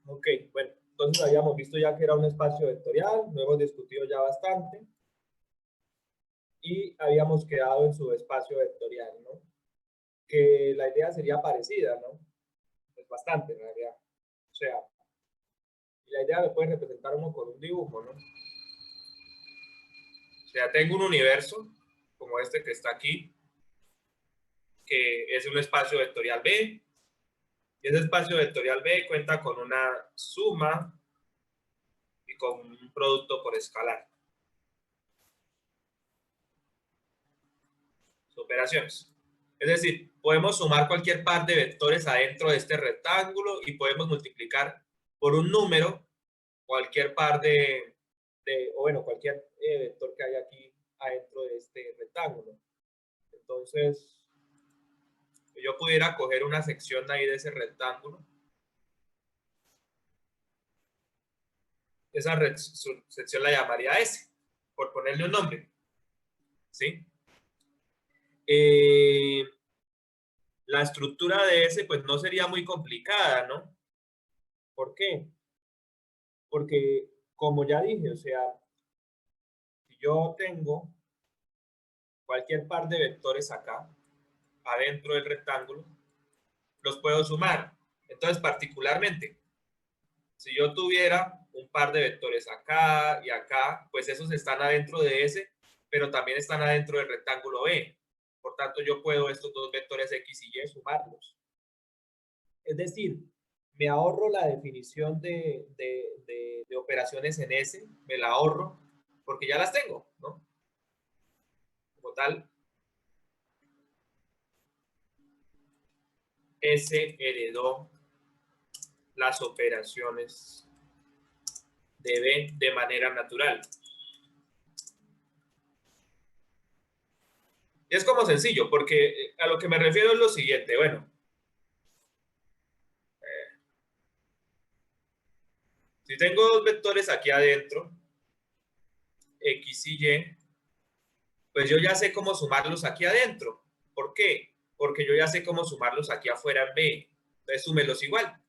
Ok, bueno, entonces habíamos visto ya que era un espacio vectorial, lo hemos discutido ya bastante y habíamos quedado en su espacio vectorial, ¿no? Que la idea sería parecida, ¿no? Es bastante en realidad. O sea, y la idea lo puede representar uno con un dibujo, ¿no? O sea, tengo un universo como este que está aquí, que es un espacio vectorial B, y ese espacio vectorial B cuenta con una suma y con un producto por escalar. Operaciones. Es decir, podemos sumar cualquier par de vectores adentro de este rectángulo y podemos multiplicar por un número cualquier par o bueno, cualquier vector que haya aquí adentro de este rectángulo. Entonces, yo pudiera coger una sección ahí de ese rectángulo. Esa sección la llamaría S, por ponerle un nombre. ¿Sí? La estructura de S, pues no sería muy complicada, ¿no? ¿Por qué? Porque, como ya dije, o sea, si yo tengo cualquier par de vectores acá, adentro del rectángulo, los puedo sumar. Entonces, particularmente, si yo tuviera un par de vectores acá y acá, pues esos están adentro de ese, pero también están adentro del rectángulo B. Por tanto, yo puedo estos dos vectores X y Y sumarlos. Es decir, me ahorro la definición de operaciones en S, me la ahorro porque ya las tengo, ¿no? Como tal, S heredó las operaciones de B de manera natural. Y es como sencillo, porque a lo que me refiero es lo siguiente, bueno, si tengo dos vectores aquí adentro, X y Y, pues yo ya sé cómo sumarlos aquí adentro. ¿Por qué? Porque yo ya sé cómo sumarlos aquí afuera en B. Entonces súmelos igual.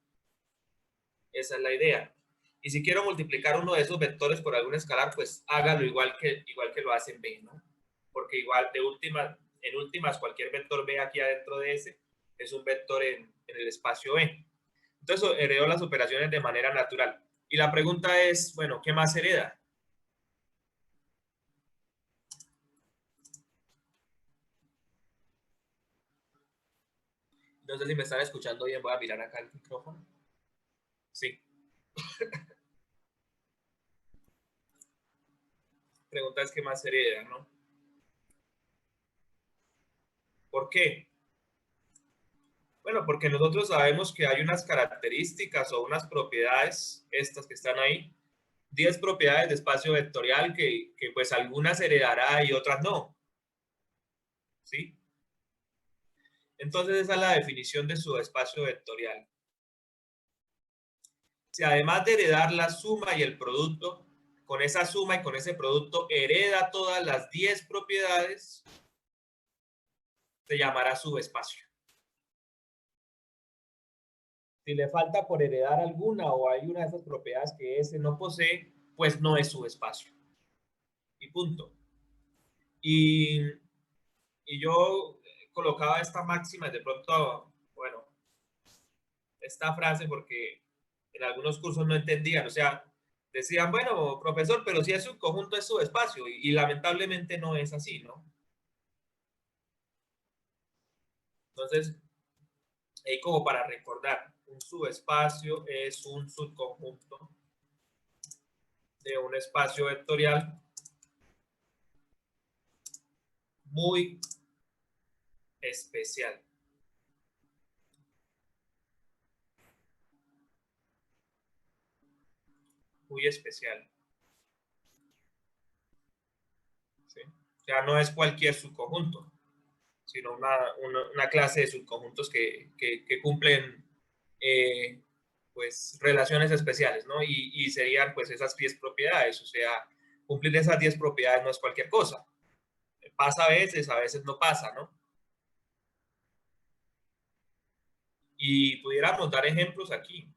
Esa es la idea. Y si quiero multiplicar uno de esos vectores por algún escalar, pues hágalo igual que lo hace en B, ¿no? Porque igual en últimas, cualquier vector B aquí adentro de ese es un vector en el espacio B. Entonces heredó las operaciones de manera natural. Y la pregunta es, bueno, ¿qué más hereda? No sé si me están escuchando bien, voy a mirar acá el micrófono. Sí. Pregunta es, ¿qué más hereda, no? ¿Por qué? Bueno, porque nosotros sabemos que hay unas características o unas propiedades, estas que están ahí, 10 propiedades de espacio vectorial que pues algunas heredará y otras no. ¿Sí? Entonces esa es la definición de su espacio vectorial. Si además de heredar la suma y el producto, con esa suma y con ese producto hereda todas las 10 propiedades, se llamará subespacio. Si le falta por heredar alguna o hay una de esas propiedades que ese no posee, pues no es subespacio. Y punto. Y, y yo colocaba esta máxima de pronto, bueno, esta frase porque en algunos cursos no entendían, o sea, decían, bueno, profesor, pero si es un conjunto es subespacio y lamentablemente no es así, ¿no? Entonces, ahí como para recordar, un subespacio es un subconjunto de un espacio vectorial muy especial. Muy especial. ¿Sí? O sea, no es cualquier subconjunto, sino una clase de subconjuntos que cumplen pues relaciones especiales, ¿no? Y serían pues esas 10 propiedades, o sea, cumplir esas 10 propiedades no es cualquier cosa. Pasa a veces no pasa, ¿no? Y pudiéramos dar ejemplos aquí.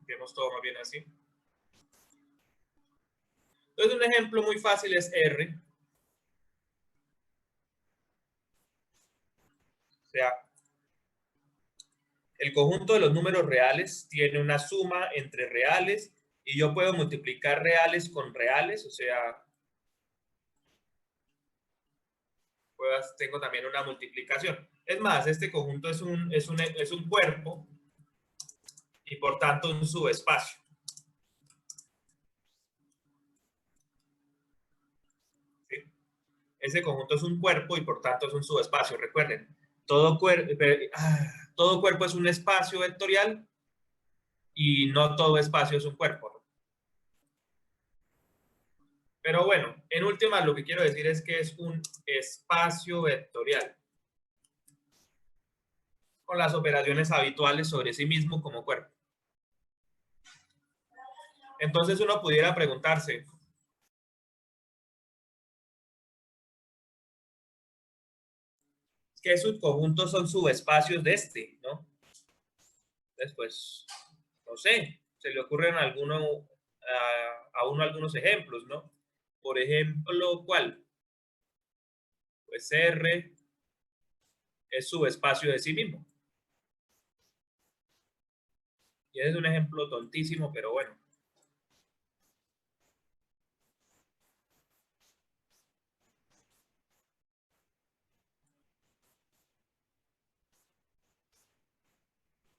Vemos todo más bien así. Entonces, un ejemplo muy fácil es R. O sea, el conjunto de los números reales tiene una suma entre reales y yo puedo multiplicar reales con reales, o sea, tengo también una multiplicación. Es más, este conjunto es un cuerpo y por tanto un subespacio. ¿Sí? Ese conjunto es un cuerpo y por tanto es un subespacio. Recuerden, todo cuerpo es un espacio vectorial y no todo espacio es un cuerpo, ¿no? Pero bueno, en última lo que quiero decir es que es un espacio vectorial con las operaciones habituales sobre sí mismo como cuerpo. Entonces uno pudiera preguntarse, ¿qué subconjuntos son subespacios de este, no? Después, no sé, se le ocurren a uno algunos ejemplos, ¿no? Por ejemplo, ¿cuál? Pues R es subespacio de sí mismo. Y es un ejemplo tontísimo, pero bueno.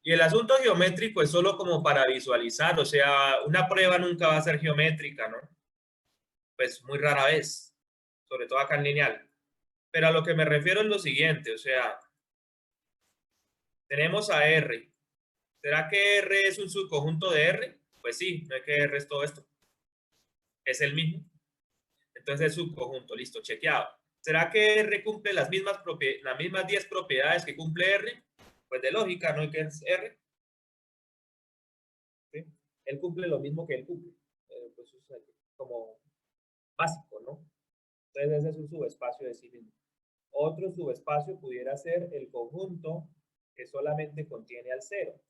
Y el asunto geométrico es solo como para visualizar, o sea, una prueba nunca va a ser geométrica, ¿no? Pues muy rara vez, sobre todo acá en lineal. Pero a lo que me refiero es lo siguiente, o sea, tenemos a R. ¿Será que R es un subconjunto de R? Pues sí, no es que R es todo esto. Es el mismo. Entonces es subconjunto, listo, chequeado. ¿Será que R cumple las mismas 10 propiedades que cumple R? Pues de lógica, ¿no? ¿Qué es R? ¿Sí? Él cumple lo mismo que él cumple. Pues es como básico, ¿no? Entonces ese es un subespacio de sí mismo. Otro subespacio pudiera ser el conjunto que solamente contiene al cero.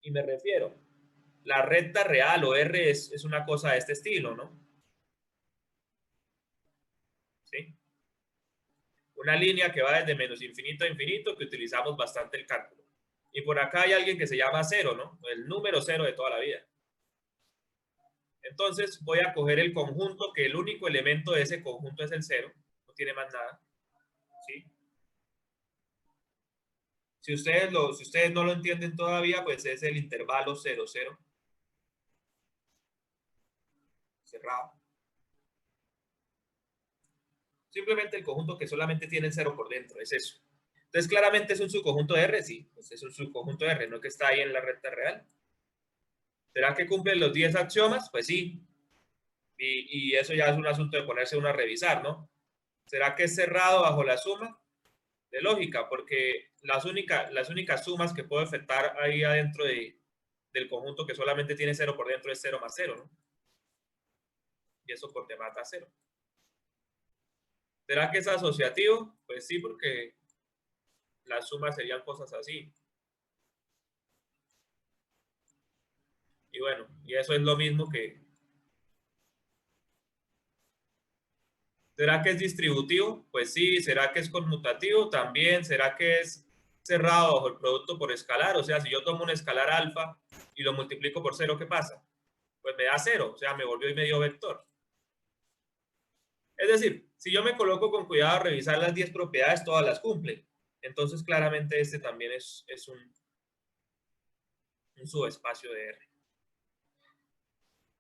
Y me refiero, la recta real o R es una cosa de este estilo, ¿no? ¿Sí? Una línea que va desde menos infinito a infinito, que utilizamos bastante el cálculo. Y por acá hay alguien que se llama cero, ¿no? El número cero de toda la vida. Entonces voy a coger el conjunto, que el único elemento de ese conjunto es el cero, no tiene más nada. ¿Sí? Si ustedes no lo entienden todavía, pues es el intervalo 0, 0, cerrado. Simplemente el conjunto que solamente tiene cero por dentro, es eso. Entonces, claramente es un subconjunto de R, sí, pues es un subconjunto de R, no que está ahí en la recta real. ¿Será que cumple los 10 axiomas? Pues sí. Y eso ya es un asunto de ponerse uno a revisar, ¿no? ¿Será que es cerrado bajo la suma? De lógica, porque las únicas sumas que puedo efectuar ahí adentro del conjunto que solamente tiene cero por dentro es 0 más 0, ¿no? Y eso por te mata a 0. ¿Será que es asociativo? Pues sí, porque las sumas serían cosas así. Y bueno, y eso es lo mismo que... ¿Será que es distributivo? Pues sí. ¿Será que es conmutativo? También. ¿Será que es cerrado bajo el producto por escalar? O sea, si yo tomo un escalar alfa y lo multiplico por 0, ¿qué pasa? Pues me da 0, o sea, me volvió y me dio vector. Es decir, si yo me coloco con cuidado a revisar las 10 propiedades, todas las cumple. Entonces, claramente este también es un subespacio de R.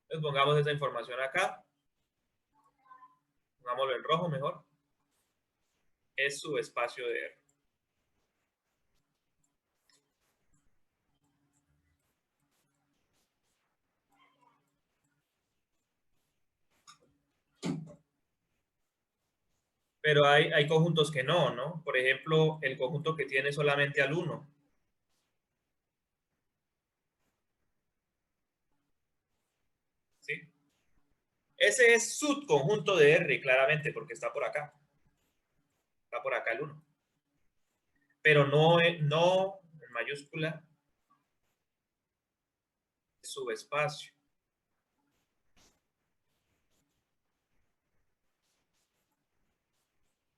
Entonces, pongamos esa información acá. Pongámoslo en rojo mejor. Es subespacio de R. Pero hay conjuntos que no, ¿no? Por ejemplo, el conjunto que tiene solamente al 1. ¿Sí? Ese es subconjunto de R, claramente, porque está por acá. Está por acá el 1. Pero no en mayúscula subespacio.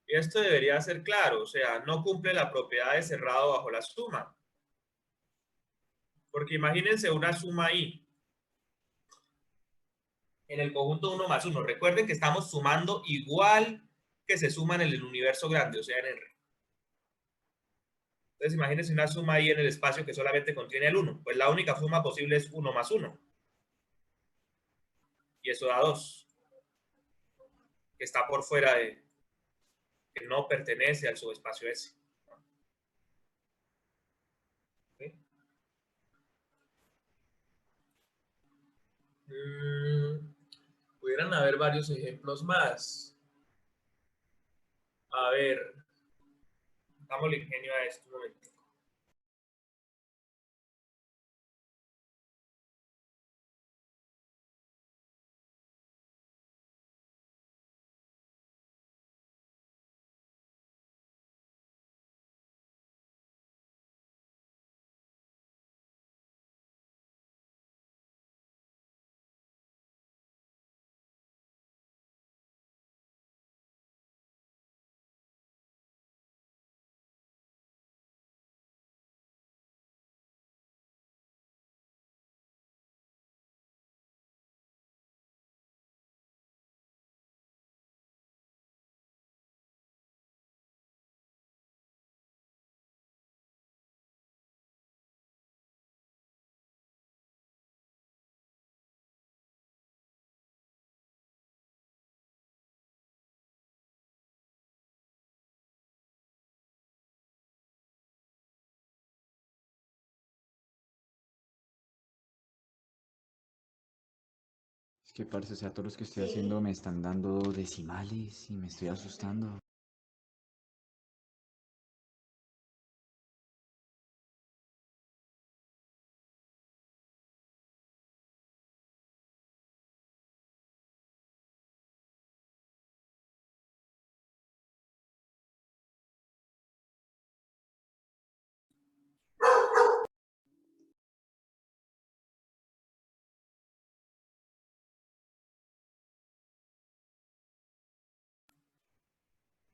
Y esto debería ser claro, o sea, no cumple la propiedad de cerrado bajo la suma. Porque imagínense una suma ahí, en el conjunto 1 más 1. Recuerden que estamos sumando igual que se suman en el universo grande, o sea, en R. Entonces imagínense una suma ahí en el espacio que solamente contiene el 1. Pues la única suma posible es 1 más 1. Y eso da 2. Que está por fuera de, que no pertenece al subespacio S. ¿Sí? Pudieran haber varios ejemplos más. A ver, damos el ingenio a esto un momento. Es que, parce, o sea, todos los que estoy haciendo me están dando decimales y me estoy asustando.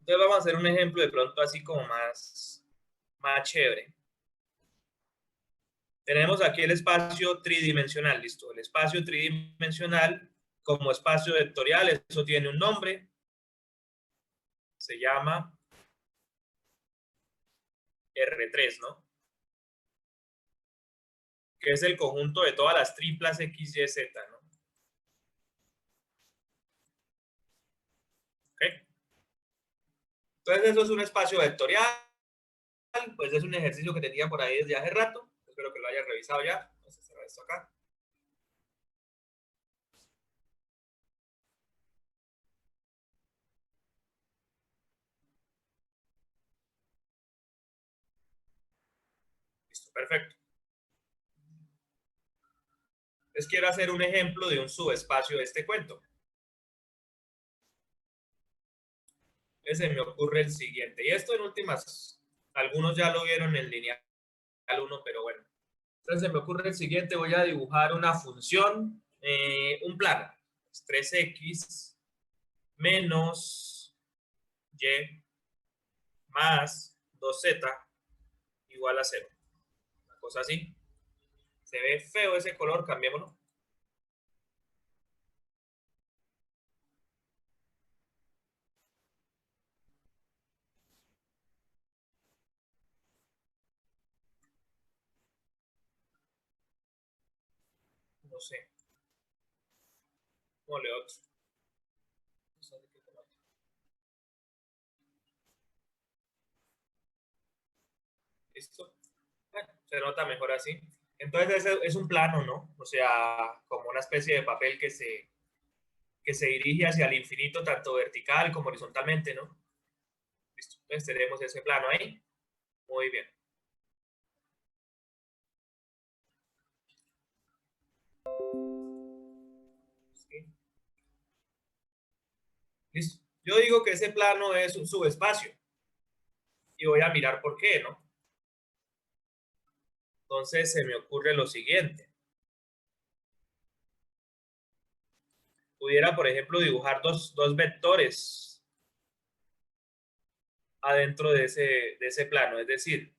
Entonces vamos a hacer un ejemplo de pronto así como más chévere. Tenemos aquí el espacio tridimensional, listo. El espacio tridimensional como espacio vectorial, eso tiene un nombre, se llama R3, ¿no? Que es el conjunto de todas las triplas X, Y, Z, ¿no? ¿Okay? Entonces eso es un espacio vectorial, pues es un ejercicio que tenía por ahí desde hace rato, espero que lo haya revisado ya. Vamos a cerrar esto acá. Listo, perfecto. Les quiero hacer un ejemplo de un subespacio de este cuento. Se me ocurre el siguiente, y esto en últimas, algunos ya lo vieron en lineal 1, pero bueno. Entonces se me ocurre el siguiente, voy a dibujar una función, un plano, 3x menos y más 2z igual a 0. Una cosa así. Se ve feo ese color, cambiémoslo. No sé. Ponle otro. ¿Listo? Bueno, se nota mejor así. Entonces es un plano, ¿no? O sea, como una especie de papel que se dirige hacia el infinito, tanto vertical como horizontalmente, ¿no? Listo. Entonces tenemos ese plano ahí. Muy bien. ¿Sí? Listo. Yo digo que ese plano es un subespacio. Y voy a mirar por qué, ¿no? Entonces se me ocurre lo siguiente. pudiera, por ejemplo, dibujar dos vectores adentro de ese plano, es decir,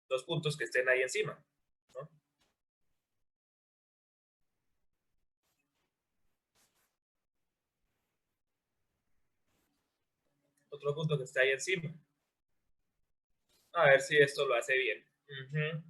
dos puntos que estén ahí encima, ¿no? Otro punto que está ahí encima. A ver si esto lo hace bien. Ujú.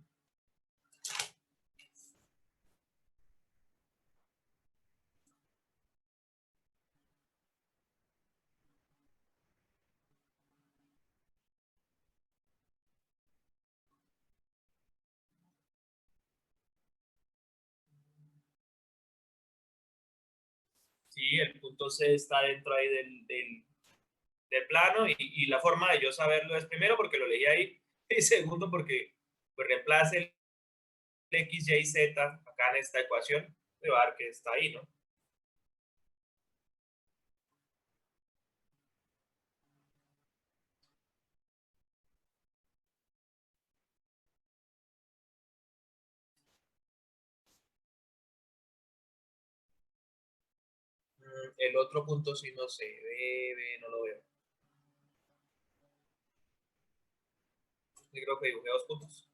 Sí, el punto C está dentro ahí del plano y la forma de yo saberlo es primero porque lo leí ahí y segundo porque pues reemplace el X, Y, Z acá en esta ecuación, me va a dar que está ahí, ¿no? El otro punto sí no sé, no lo veo. Yo creo que dibujé dos puntos.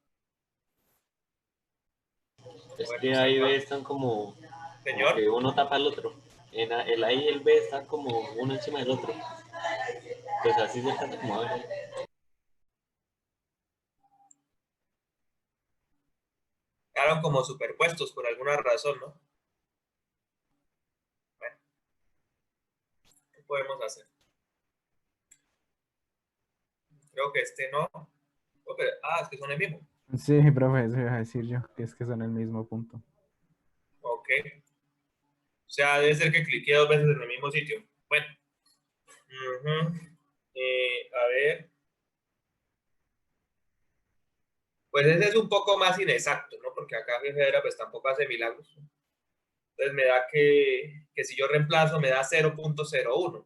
A Es ver, que A y B están como señor, que uno tapa al otro. El A y el B están como uno encima del otro. Pues así se trata como a ver. quedaron como superpuestos por alguna razón, ¿no? Bueno, ¿qué podemos hacer? Creo que este no. Oh, es que son el mismo. Sí, profe, eso iba a decir yo, que es que son el mismo punto. Ok. O sea, debe ser que cliqué dos veces en el mismo sitio. Bueno. A ver. Pues ese es un poco más inexacto, ¿no? Porque acá Federa pues tampoco hace milagros. Entonces me da que si yo reemplazo me da 0.01.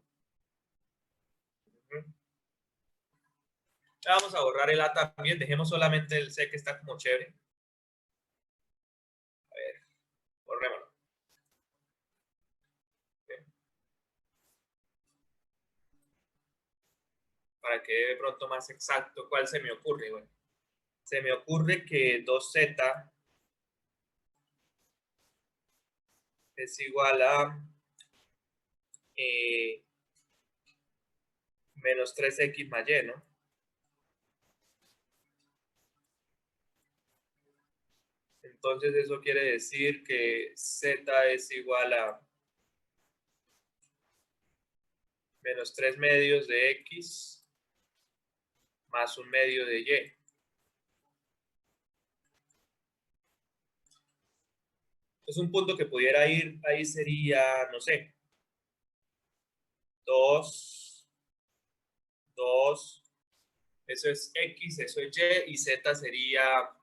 Vamos a borrar el A también. Dejemos solamente el C que está como chévere. A ver, borrémoslo. Bien. Para que de pronto más exacto, ¿cuál se me ocurre? Bueno, se me ocurre que 2Z es igual a eh, menos 3X más Y, ¿no? Entonces eso quiere decir que Z es igual a menos 3 medios de X más un medio de Y. Es un punto que pudiera ir, ahí sería, no sé, 2, 2, eso es X, eso es Y, y Z sería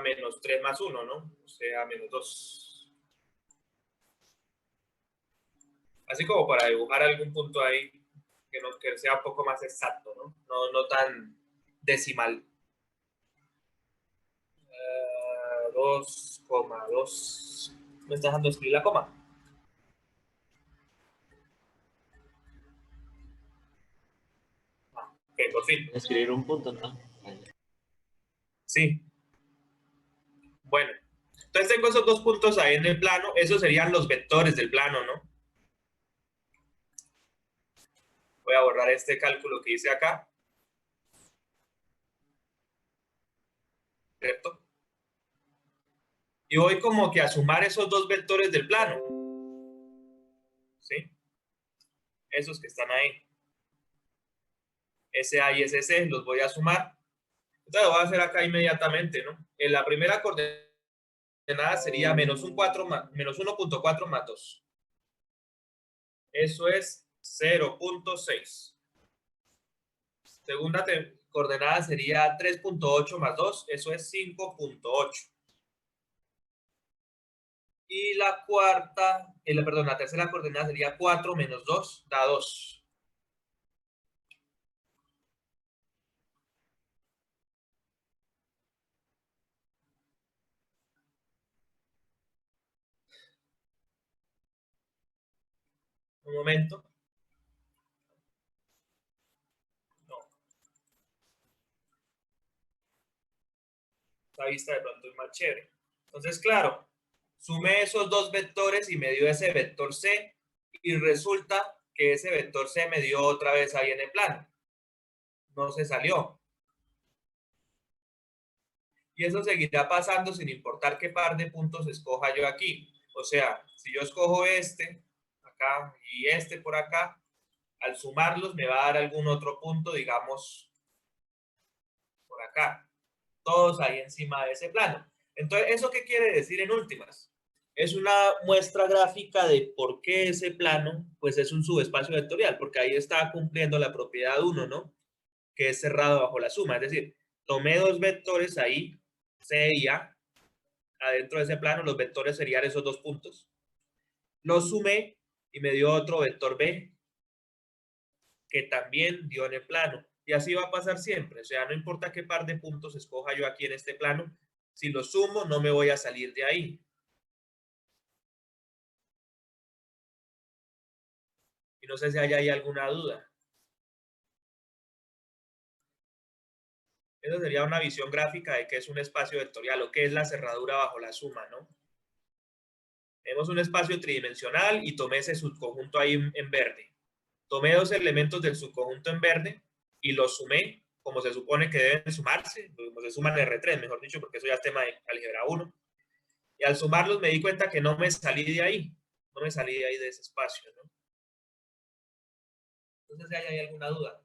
menos 3 más 1, ¿no? O sea, menos 2. Así como para dibujar algún punto ahí que sea un poco más exacto, ¿no? No tan decimal. 2,2. ¿Me estás dejando escribir la coma? Ok, por fin. Escribir un punto, ¿no? Sí. Bueno. Entonces tengo esos dos puntos ahí en el plano. Esos serían los vectores del plano, ¿no? Voy a borrar este cálculo que hice acá. ¿Cierto? Y voy como que a sumar esos dos vectores del plano. ¿Sí? Esos que están ahí. Ese A y ese C los voy a sumar. Entonces lo voy a hacer acá inmediatamente, ¿no? En la primera coordenada sería menos 1.4 más 2. Eso es 0.6. Segunda coordenada sería 3.8 más 2. Eso es 5.8. Y la cuarta, perdón, la tercera coordenada sería 4 menos 2 da 2. Un momento. No. Esta vista de pronto es más chévere. Entonces, claro, sumé esos dos vectores y me dio ese vector C, y resulta que ese vector C me dio otra vez ahí en el plano. No se salió. Y eso seguirá pasando sin importar qué par de puntos escoja yo aquí. O sea, si yo escojo este acá y este por acá, al sumarlos me va a dar algún otro punto, digamos, por acá. Todos ahí encima de ese plano. Entonces, ¿eso qué quiere decir en últimas? Es una muestra gráfica de por qué ese plano, pues es un subespacio vectorial, porque ahí está cumpliendo la propiedad 1, ¿no? Que es cerrado bajo la suma. Es decir, tomé dos vectores ahí, C y A, adentro de ese plano, los vectores serían esos dos puntos. Los sumé y me dio otro vector B, que también dio en el plano. Y así va a pasar siempre. O sea, no importa qué par de puntos escoja yo aquí en este plano, si los sumo, no me voy a salir de ahí. Y no sé si hay ahí alguna duda. Esa sería una visión gráfica de qué es un espacio vectorial o qué es la cerradura bajo la suma, ¿no? Tenemos un espacio tridimensional y tomé ese subconjunto ahí en verde. Tomé dos elementos del subconjunto en verde y los sumé como se supone que deben sumarse, como se suman R3, mejor dicho, porque eso ya es tema de álgebra 1. Y al sumarlos me di cuenta que no me salí de ahí, no me salí de ahí de ese espacio, ¿no? Entonces, si hay alguna duda.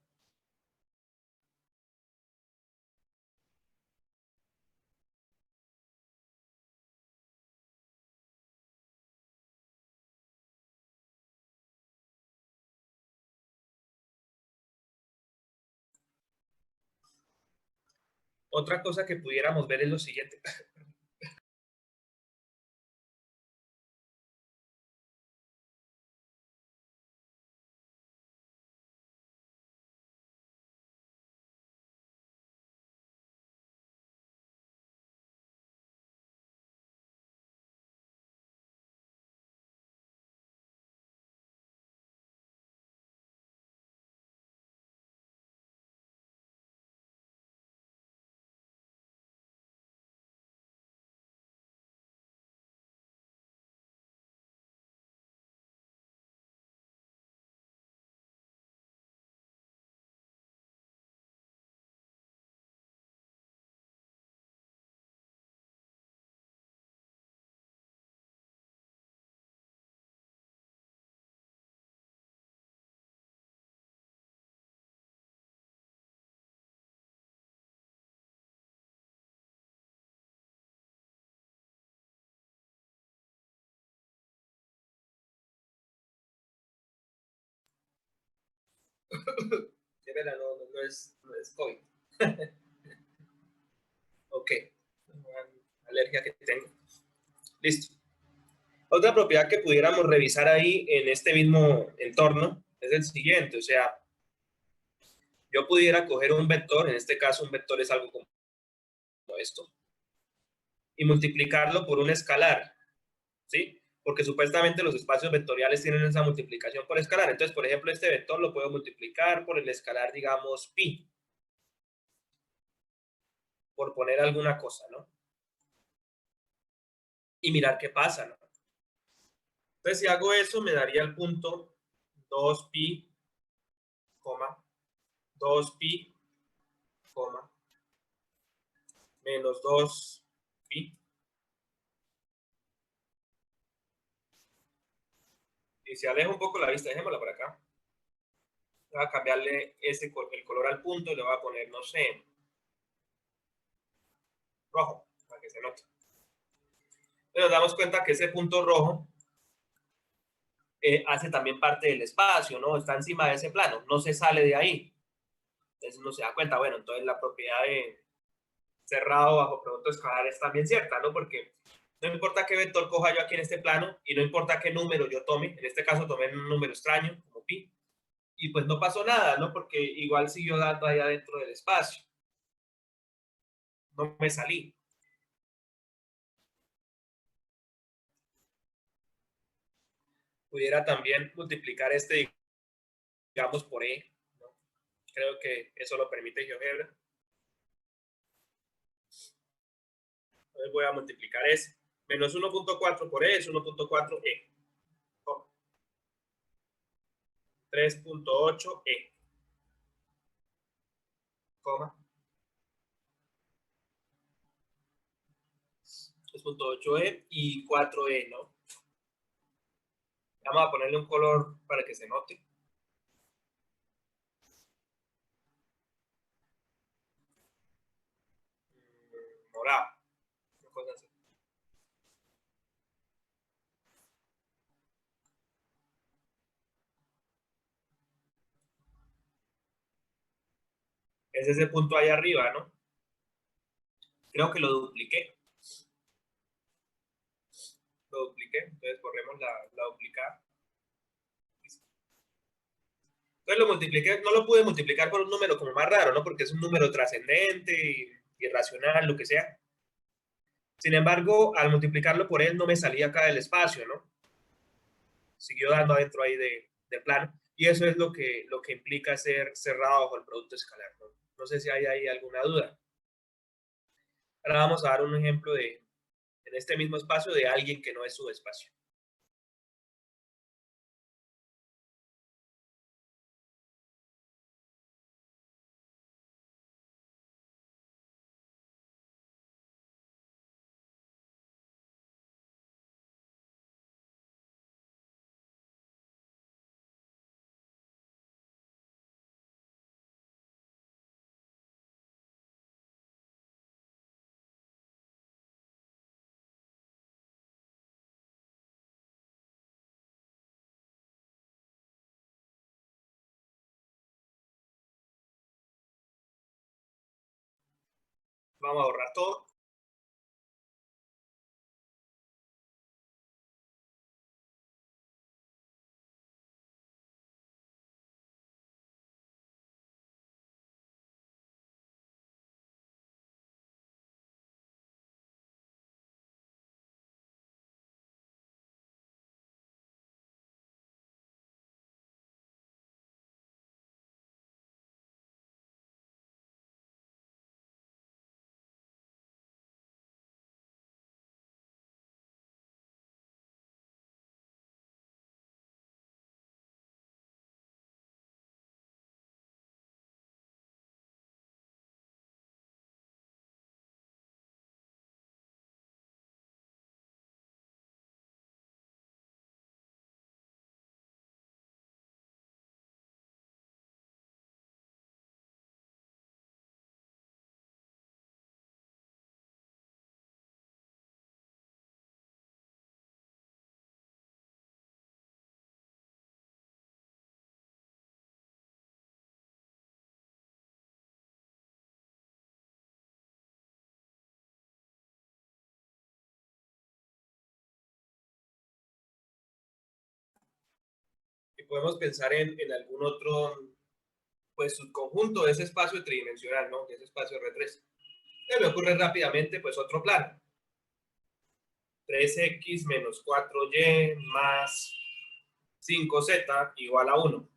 Otra cosa que pudiéramos ver es lo siguiente. De verdad, no es COVID. Ok. Alergia que tengo. Listo. Otra propiedad que pudiéramos revisar ahí en este mismo entorno es el siguiente. O sea, yo pudiera coger un vector, en este caso un vector es algo como esto, y multiplicarlo por un escalar, ¿sí? Porque supuestamente los espacios vectoriales tienen esa multiplicación por escalar. Entonces, por ejemplo, este vector lo puedo multiplicar por el escalar, digamos, pi, por poner alguna cosa, ¿no? Y mirar qué pasa, ¿no? Entonces, si hago eso, me daría el punto 2pi, 2pi, menos 2pi. Y si alejo un poco la vista, dejémosla por acá. Voy a cambiarle el color al punto y le voy a poner, no sé, rojo, para que se note. Entonces nos damos cuenta que ese punto rojo hace también parte del espacio, ¿no? Está encima de ese plano, no se sale de ahí. Entonces uno se da cuenta, bueno, entonces la propiedad de cerrado bajo producto escalar es también cierta, ¿no? Porque no importa qué vector coja yo aquí en este plano y no importa qué número yo tome, en este caso tomé un número extraño, como pi, y pues no pasó nada, ¿no? Porque igual siguió dando ahí adentro del espacio. No me salí. Pudiera también multiplicar este, digamos, por E, ¿no? Creo que eso lo permite GeoGebra. Entonces voy a multiplicar ese. Menos 1.4 por E es 1.4 E. 3.8 E. Coma. 3.8 E y 4 E, ¿no? Vamos a ponerle un color para que se note. Morado. Una cosa así. Es ese punto ahí arriba, ¿no? Creo que lo dupliqué. Entonces borremos la duplicada. Entonces lo multipliqué, no lo pude multiplicar por un número como más raro, ¿no? Porque es un número trascendente, irracional, lo que sea. Sin embargo, al multiplicarlo por él no me salía acá del espacio, ¿no? Siguió dando adentro ahí de plano. Y eso es lo que implica ser cerrado bajo el producto escalar, ¿no? No sé si hay ahí alguna duda. Ahora vamos a dar un ejemplo en este mismo espacio de alguien que no es subespacio. Vamos a borrar todo. Y podemos pensar en algún otro, pues, subconjunto de ese espacio tridimensional, ¿no? De ese espacio R3. Se me ocurre rápidamente, pues, otro plano. 3x menos 4y más 5z igual a 1.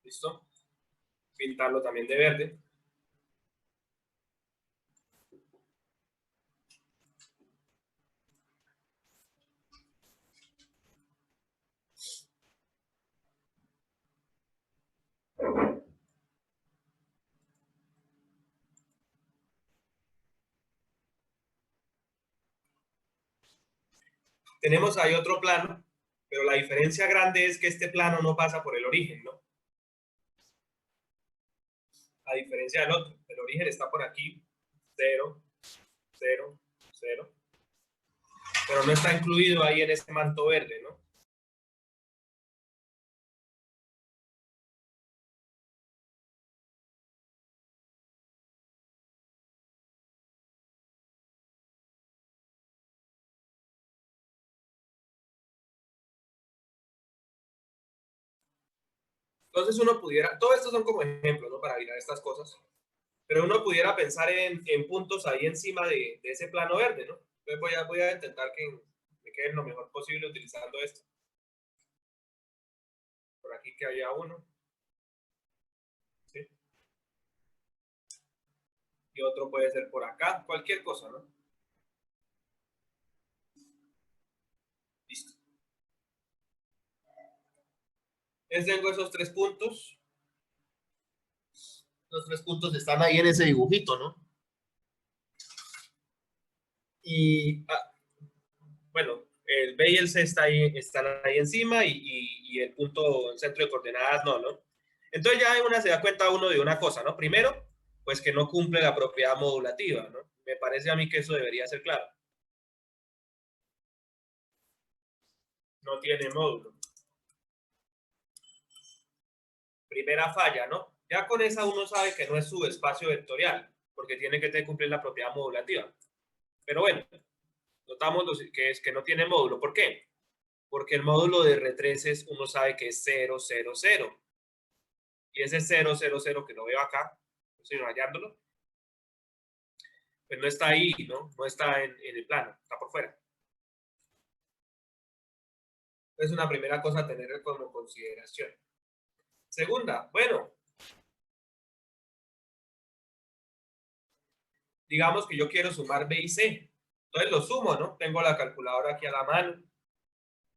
¿Listo? Pintarlo también de verde. Tenemos ahí otro plano, pero la diferencia grande es que este plano no pasa por el origen, ¿no? A diferencia del otro, el origen está por aquí, 0, 0, 0, pero no está incluido ahí en este manto verde, ¿no? Entonces uno pudiera, todo esto son como ejemplos, ¿no? Para mirar estas cosas, pero uno pudiera pensar en puntos ahí encima de ese plano verde, ¿no? Entonces voy a intentar que me queden lo mejor posible utilizando esto. Por aquí que había uno. ¿Sí? Y otro puede ser por acá, cualquier cosa, ¿no? Listo. Tengo esos 3 puntos. Los 3 puntos están ahí en ese dibujito, ¿no? Y, bueno, el B y el C están ahí encima y el punto, el centro de coordenadas no. Entonces ya se da cuenta uno de una cosa, ¿no? Primero, pues que no cumple la propiedad modulativa, ¿no? Me parece a mí que eso debería ser claro. No tiene módulo. Primera falla, ¿no? Ya con esa uno sabe que no es subespacio vectorial, porque tiene que cumplir la propiedad modulativa. Pero bueno, notamos que es que no tiene módulo. ¿Por qué? Porque el módulo de R3 uno sabe que es 0, 0, 0. Y ese 0, 0, 0 que lo veo acá, estoy hallándolo, pues no está ahí, ¿no? No está en el plano, está por fuera. Es una primera cosa a tener como consideración. Segunda, bueno, digamos que yo quiero sumar B y C. Entonces lo sumo, ¿no? Tengo la calculadora aquí a la mano.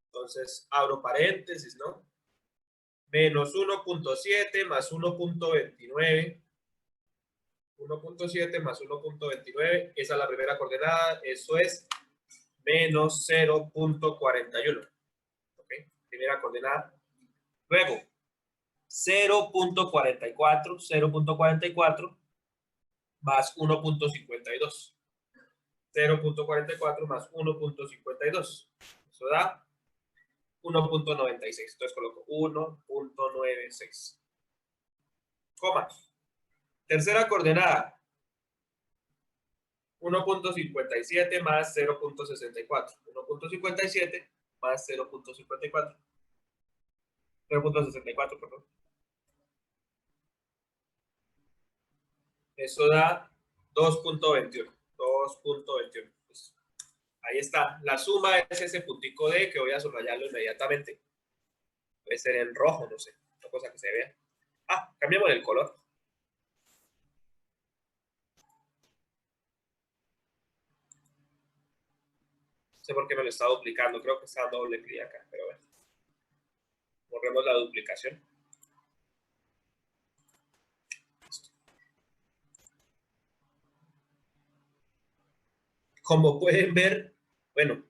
Entonces abro paréntesis, ¿no? Menos 1.7 más 1.29. 1.7 más 1.29, esa es la primera coordenada, eso es menos 0.41. ¿Ok? Primera coordenada. Luego, 0.44 más 1.52. 0.44 más 1.52. Eso da 1.96. Entonces coloco 1.96. Coma. Tercera coordenada. 1.57 más 0.64. 1.57 más 0.54. 0.64, perdón. Eso da 2.21. 2.21. Pues ahí está. La suma es ese puntico D que voy a subrayarlo inmediatamente. Puede ser en rojo, no sé. Una cosa que se vea. Cambiamos el color. No sé por qué me lo está duplicando. Creo que está dando doble clic acá. Pero bueno. Borremos la duplicación. Como pueden ver, bueno,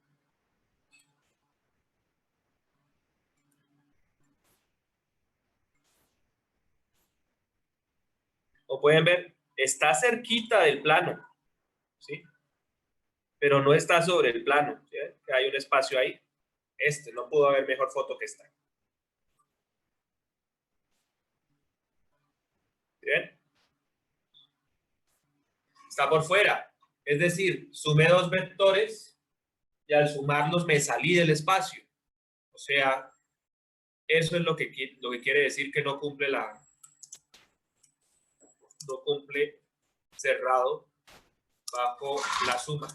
como pueden ver, está cerquita del plano, ¿sí? Pero no está sobre el plano, ¿sí? Hay un espacio ahí. No pudo haber mejor foto que esta. ¿Bien? Está por fuera. Es decir, sumé 2 vectores y al sumarlos me salí del espacio. O sea, eso es lo que quiere decir que no cumple no cumple cerrado bajo la suma.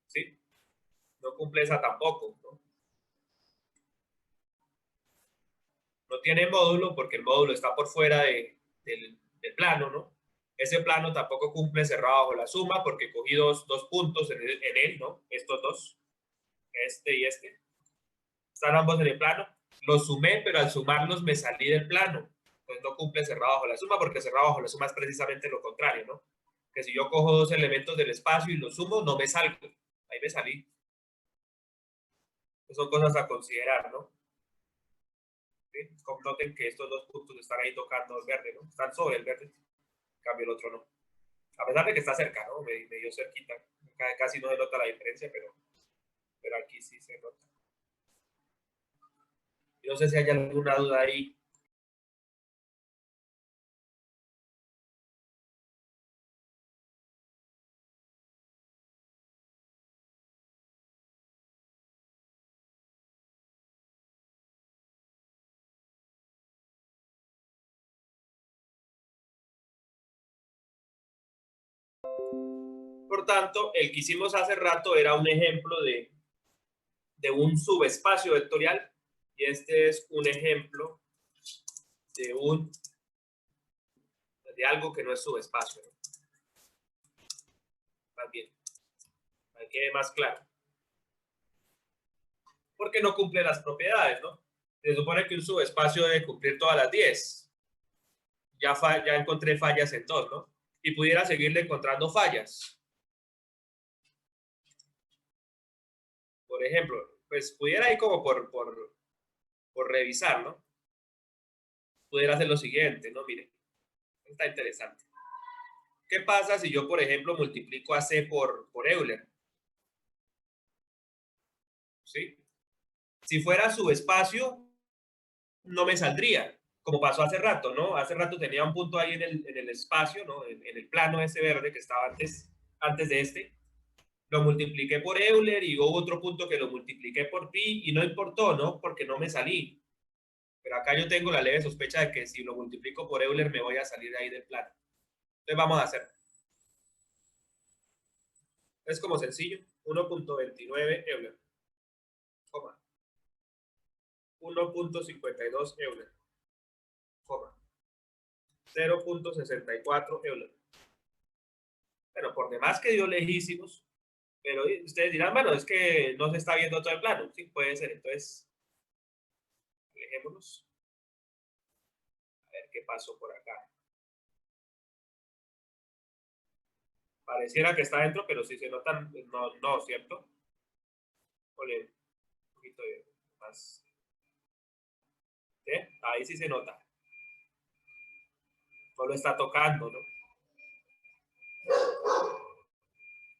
¿Sí? No cumple esa tampoco, ¿no? No tiene módulo porque el módulo está por fuera del plano, ¿no? Ese plano tampoco cumple cerrado bajo la suma porque cogí dos puntos en él, ¿no? Estos dos, este y este. Están ambos en el plano. Los sumé, pero al sumarlos me salí del plano. Pues no cumple cerrado bajo la suma porque cerrado bajo la suma es precisamente lo contrario, ¿no? Que si yo cojo 2 elementos del espacio y los sumo, no me salgo. Ahí me salí. Son cosas a considerar, ¿no? ¿Sí? Noten que estos 2 puntos están ahí tocando el verde, ¿no? Están sobre el verde. En cambio el otro no. A pesar de que está cerca, ¿no? Medio cerquita. Casi no se nota la diferencia, pero aquí sí se nota. Yo no sé si hay alguna duda ahí. Por tanto, el que hicimos hace rato era un ejemplo de un subespacio vectorial y este es un ejemplo de algo que no es subespacio, ¿no? Más bien, para que quede más claro. Porque no cumple las propiedades, ¿no? Se supone que un subespacio debe cumplir todas las 10. Ya encontré fallas en todo, ¿no? Y pudiera seguirle encontrando fallas. Por ejemplo, pues pudiera ir como por revisar, ¿no? Pudiera hacer lo siguiente, ¿no? Miren, está interesante. ¿Qué pasa si yo, por ejemplo, multiplico a C por Euler? ¿Sí? Si fuera subespacio, no me saldría, como pasó hace rato, ¿no? Hace rato tenía un punto ahí en el espacio, ¿no? En el plano ese verde que estaba antes de este. Lo multipliqué por Euler y hubo otro punto que lo multipliqué por pi y no importó, ¿no? Porque no me salí. Pero acá yo tengo la leve sospecha de que si lo multiplico por Euler me voy a salir de ahí del plano. Entonces vamos a hacer. Es como sencillo. 1.29 Euler, 1.52 Euler, 0.64 Euler. Bueno, por demás que dio lejísimos, pero ustedes dirán, bueno, es que no se está viendo todo el plano. Sí, puede ser. Entonces, alejémonos. A ver qué pasó por acá. Pareciera que está dentro, pero si se notan, no, ¿cierto? Ponle un poquito más. ¿Sí? Ahí sí se nota. Solo está tocando, ¿no?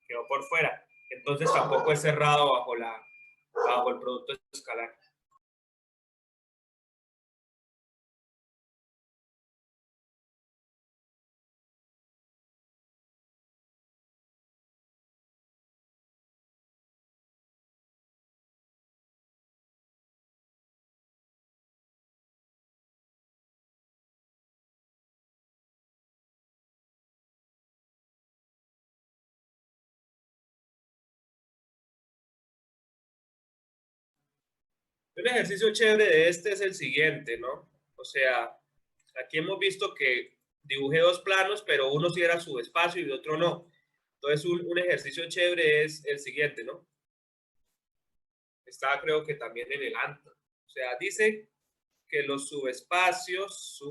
Quedó por fuera. Entonces tampoco es cerrado bajo el producto escalar. Un ejercicio chévere de este es el siguiente, ¿no? O sea, aquí hemos visto que dibujé dos planos, pero uno sí era subespacio y otro no. Entonces, un ejercicio chévere es el siguiente, ¿no? Está creo que también en el ANTA. O sea, dice que los subespacios,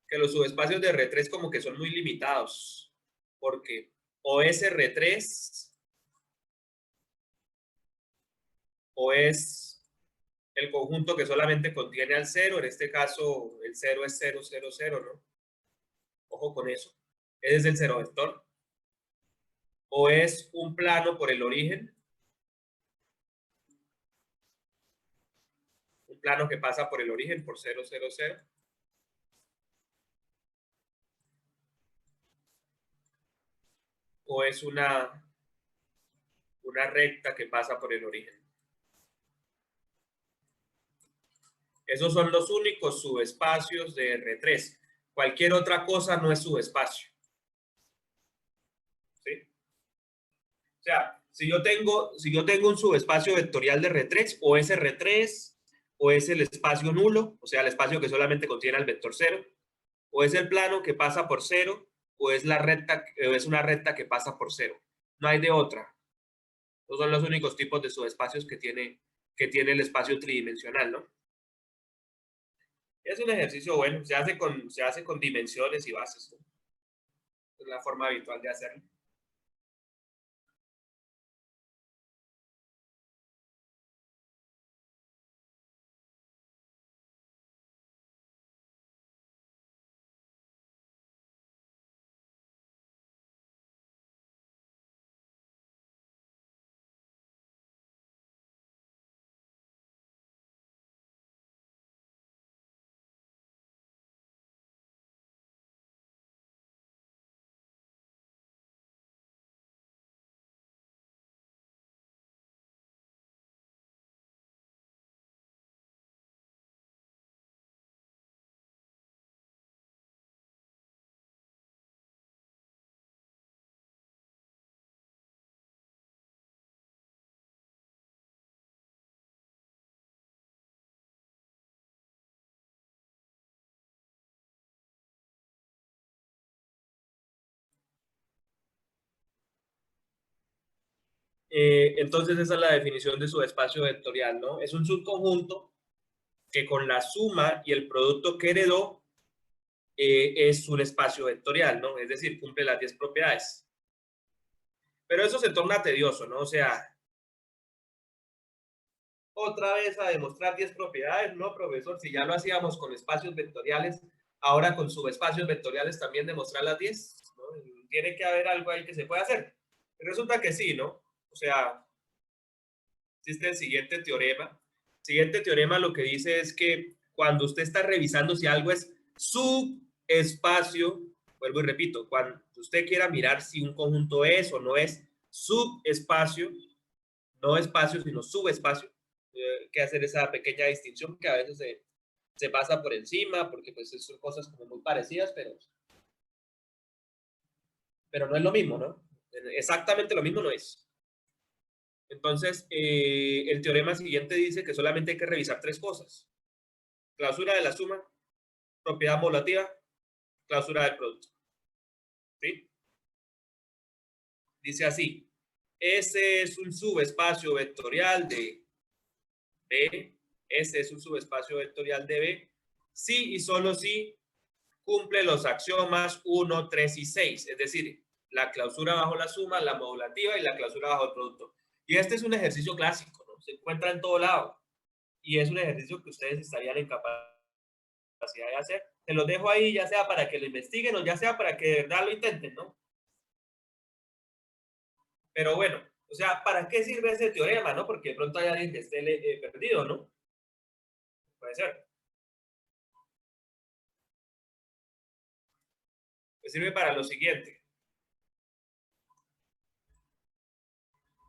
que los subespacios de R3 como que son muy limitados, porque o es R3 o es el conjunto que solamente contiene al cero, en este caso el cero es 0, 0, 0, ¿no? Ojo con eso. Ese es el cero vector. O es un plano por el origen, un plano que pasa por el origen por 0, 0, 0. O es una recta que pasa por el origen. Esos son los únicos subespacios de R3. Cualquier otra cosa no es subespacio. ¿Sí? O sea, si yo tengo un subespacio vectorial de R3, o es R3, o es el espacio nulo, o sea, el espacio que solamente contiene al vector 0, o es el plano que pasa por 0, o es una recta que pasa por 0. No hay de otra. Esos son los únicos tipos de subespacios que tiene el espacio tridimensional, ¿no? Es un ejercicio bueno, se hace con dimensiones y bases, ¿no? Es la forma habitual de hacerlo. Entonces esa es la definición de subespacio vectorial, ¿no? Es un subconjunto que con la suma y el producto que heredó es un espacio vectorial, ¿no? Es decir, cumple las 10 propiedades. Pero eso se torna tedioso, ¿no? O sea, otra vez a demostrar 10 propiedades, ¿no, profesor? Si ya lo hacíamos con espacios vectoriales, ahora con subespacios vectoriales también demostrar las 10, ¿no? Tiene que haber algo ahí que se pueda hacer. Pero resulta que sí, ¿no? O sea, existe el siguiente teorema. El siguiente teorema lo que dice es que cuando usted está revisando si algo es subespacio, vuelvo y repito, cuando usted quiera mirar si un conjunto es o no es subespacio, no espacio, sino subespacio, que hacer esa pequeña distinción que a veces se pasa por encima, porque pues son cosas como muy parecidas, pero no es lo mismo, ¿no? Exactamente lo mismo no es. Entonces, el teorema siguiente dice que solamente hay que revisar 3 cosas. Clausura de la suma, propiedad modulativa, clausura del producto. ¿Sí? Dice así, ese es un subespacio vectorial de B, ese es un subespacio vectorial de B, si y solo si cumple los axiomas 1, 3 y 6, es decir, la clausura bajo la suma, la modulativa y la clausura bajo el producto. Y este es un ejercicio clásico, ¿no? Se encuentra en todo lado y es un ejercicio que ustedes estarían en capacidad de hacer. Se los dejo ahí, ya sea para que lo investiguen o ya sea para que de verdad lo intenten, ¿no? Pero bueno, o sea, ¿para qué sirve ese teorema, no? Porque de pronto hay alguien que esté perdido, ¿no? Puede ser. Pues sirve para lo siguiente.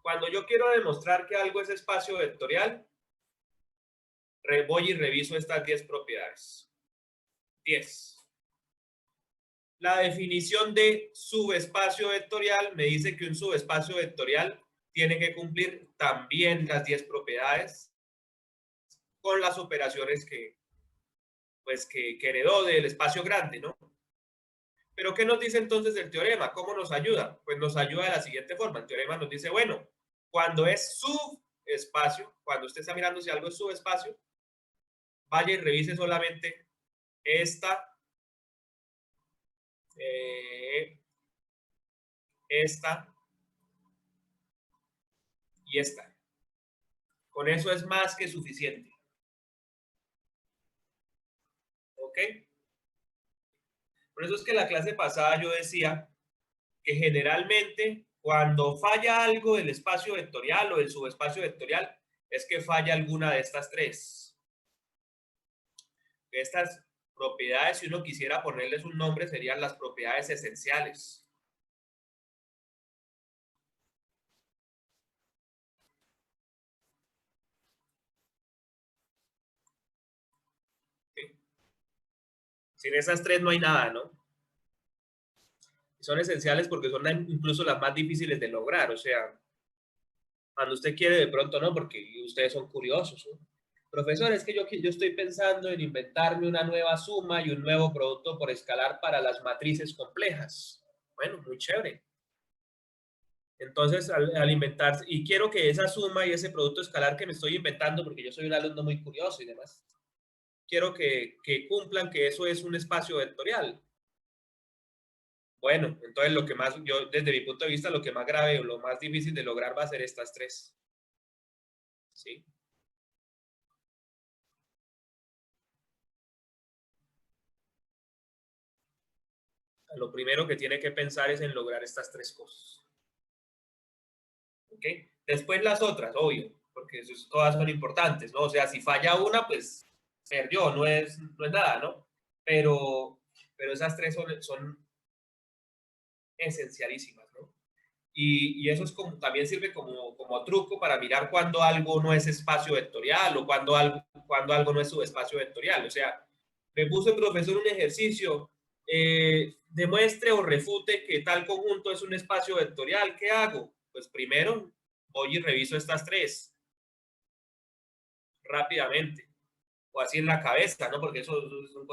Cuando yo quiero demostrar que algo es espacio vectorial, voy y reviso estas 10 propiedades. 10. La definición de subespacio vectorial me dice que un subespacio vectorial tiene que cumplir también las 10 propiedades con las operaciones que heredó del espacio grande, ¿no? Pero ¿qué nos dice entonces el teorema? ¿Cómo nos ayuda? Pues nos ayuda de la siguiente forma. El teorema nos dice, bueno, cuando es subespacio, cuando usted está mirando si algo es subespacio, vaya y revise solamente esta, esta y esta. Con eso es más que suficiente. ¿Ok? Por eso es que la clase pasada yo decía que generalmente cuando falla algo del espacio vectorial o del subespacio vectorial es que falla alguna de estas 3. Estas propiedades, si uno quisiera ponerles un nombre, serían las propiedades esenciales. ¿Sí? Sin esas 3 no hay nada, ¿no? Son esenciales porque son incluso las más difíciles de lograr, o sea, cuando usted quiere de pronto, ¿no? Porque ustedes son curiosos, ¿no? Profesor, es que yo estoy pensando en inventarme una nueva suma y un nuevo producto por escalar para las matrices complejas. Bueno, muy chévere. Entonces, al inventar, y quiero que esa suma y ese producto escalar que me estoy inventando, porque yo soy un alumno muy curioso y demás, quiero que cumplan que eso es un espacio vectorial. Bueno, entonces lo que más, yo desde mi punto de vista, lo que más grave o lo más difícil de lograr va a ser estas 3. ¿Sí? Lo primero que tiene que pensar es en lograr estas 3 cosas. ¿Ok? Después las otras, obvio, porque todas son importantes, ¿no? O sea, si falla una, pues perdió, no es nada, ¿no? Pero esas 3 son esencialísimas, ¿no? Y eso es como, también sirve como truco para mirar cuando algo no es espacio vectorial o cuando algo no es subespacio vectorial. O sea, me puso el profesor un ejercicio, demuestre o refute que tal conjunto es un espacio vectorial. ¿Qué hago? Pues primero voy y reviso estas 3 rápidamente o así en la cabeza, ¿no? Porque eso son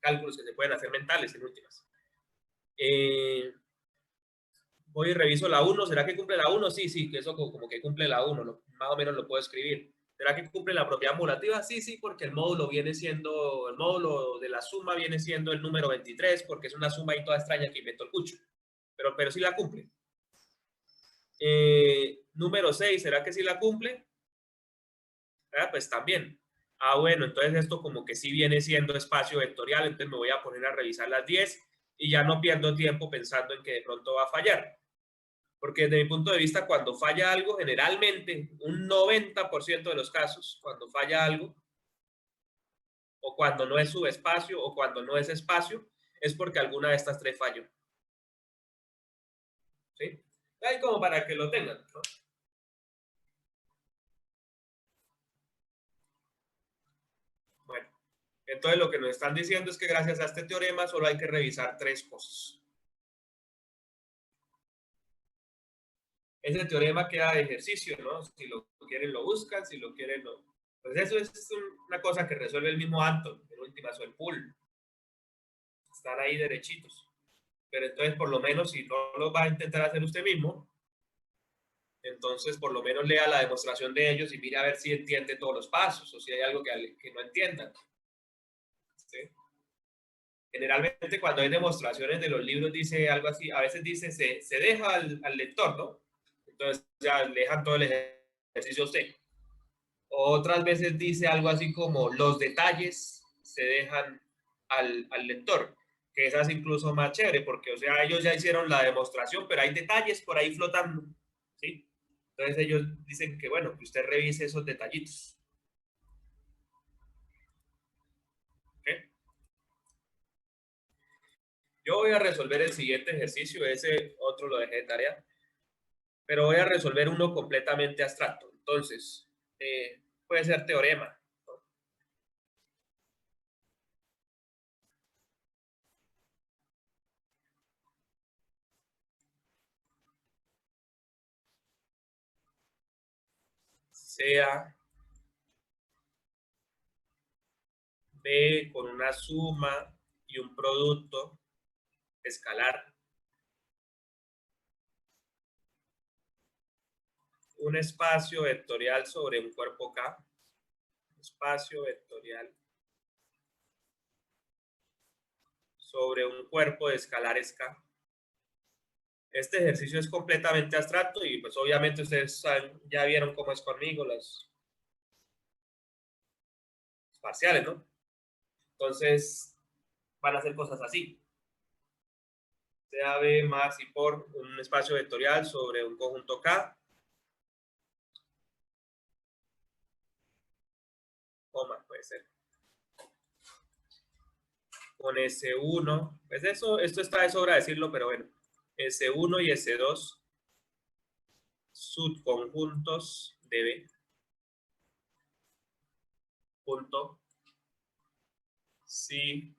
cálculos que se pueden hacer mentales en últimas. Voy y reviso la 1. ¿Será que cumple la 1? Sí, sí, que eso como que cumple la 1. Más o menos lo puedo escribir. ¿Será que cumple la propiedad acumulativa? Sí, sí, porque el módulo de la suma viene siendo el número 23, porque es una suma ahí toda extraña que inventó el Cucho. Pero sí la cumple. Número 6, ¿será que sí la cumple? Pues también. Bueno, entonces esto como que sí viene siendo espacio vectorial, entonces me voy a poner a revisar las 10 y ya no pierdo tiempo pensando en que de pronto va a fallar. Porque desde mi punto de vista, cuando falla algo, generalmente un 90% de los casos, cuando falla algo, o cuando no es subespacio, o cuando no es espacio, es porque alguna de estas tres falló. ¿Sí? Ahí como para que lo tengan, ¿no? Bueno, entonces lo que nos están diciendo es que gracias a este teorema solo hay que revisar tres cosas. Ese teorema queda de ejercicio, ¿no? Si lo quieren lo buscan, si lo quieren no. Pues eso es una cosa que resuelve el mismo Anton, en últimas, o el pool. Están ahí derechitos. Pero entonces, por lo menos, si no lo va a intentar hacer usted mismo, entonces por lo menos lea la demostración de ellos y mire a ver si entiende todos los pasos o si hay algo que no entiendan. ¿Sí? Generalmente cuando hay demostraciones de los libros dice algo así, a veces dice se deja al lector, ¿no? Entonces ya le dejan todo el ejercicio a usted. Otras veces dice algo así como los detalles se dejan al lector, que esa es incluso más chévere, porque, o sea, ellos ya hicieron la demostración, pero hay detalles por ahí flotando, ¿sí? Entonces ellos dicen que, bueno, que usted revise esos detallitos. ¿Ok? Yo voy a resolver el siguiente ejercicio, ese otro lo dejé de tarea, pero voy a resolver uno completamente abstracto. Entonces, puede ser teorema. Sea B con una suma y un producto escalar, un espacio vectorial sobre un cuerpo K, espacio vectorial sobre un cuerpo de escalares K. Este ejercicio es completamente abstracto y pues obviamente ustedes saben, ya vieron cómo es conmigo los parciales, ¿no? Entonces van a hacer cosas así. Sea B más y por un espacio vectorial sobre un conjunto K, coma, puede ser. Con S1, pues eso, esto está de sobra decirlo, pero bueno, S1 y S2 subconjuntos de B, punto, si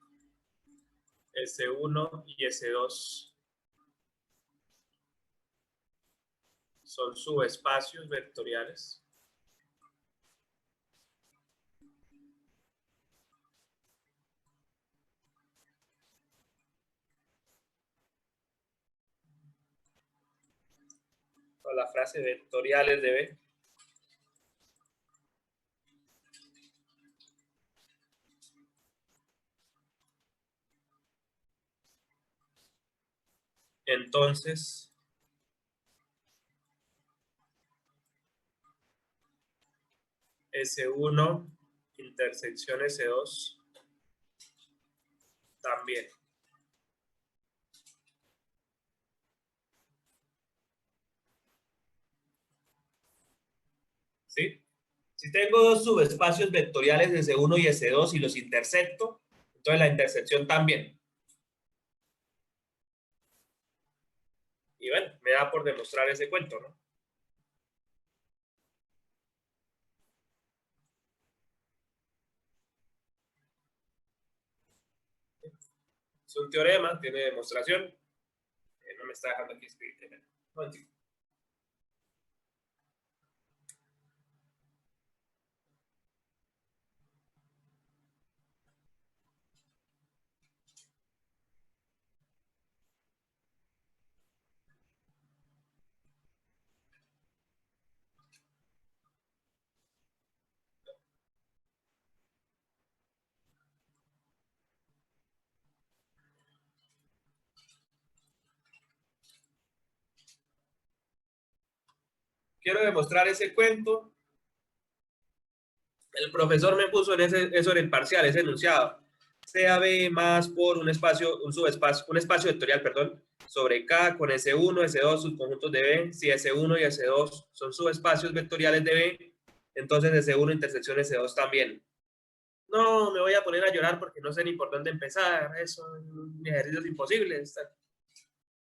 S1 y S2 son subespacios vectoriales, o la frase vectoriales de B, entonces S1 intersección S2 también. ¿Sí? Si tengo dos subespacios vectoriales S1 y S2 y los intersecto, entonces la intersección también. Y bueno, me da por demostrar ese cuento, ¿no? Es un teorema, tiene demostración. No me está dejando aquí escribir. No, quiero demostrar ese cuento. El profesor me puso en eso en el parcial, ese enunciado. Sea B más por un espacio, un espacio vectorial, perdón, sobre K con S1, S2, subconjuntos de B. Si S1 y S2 son subespacios vectoriales de B, entonces S1 intersección S2 también. No, me voy a poner a llorar porque no sé ni por dónde empezar. Eso, ejercicios imposibles,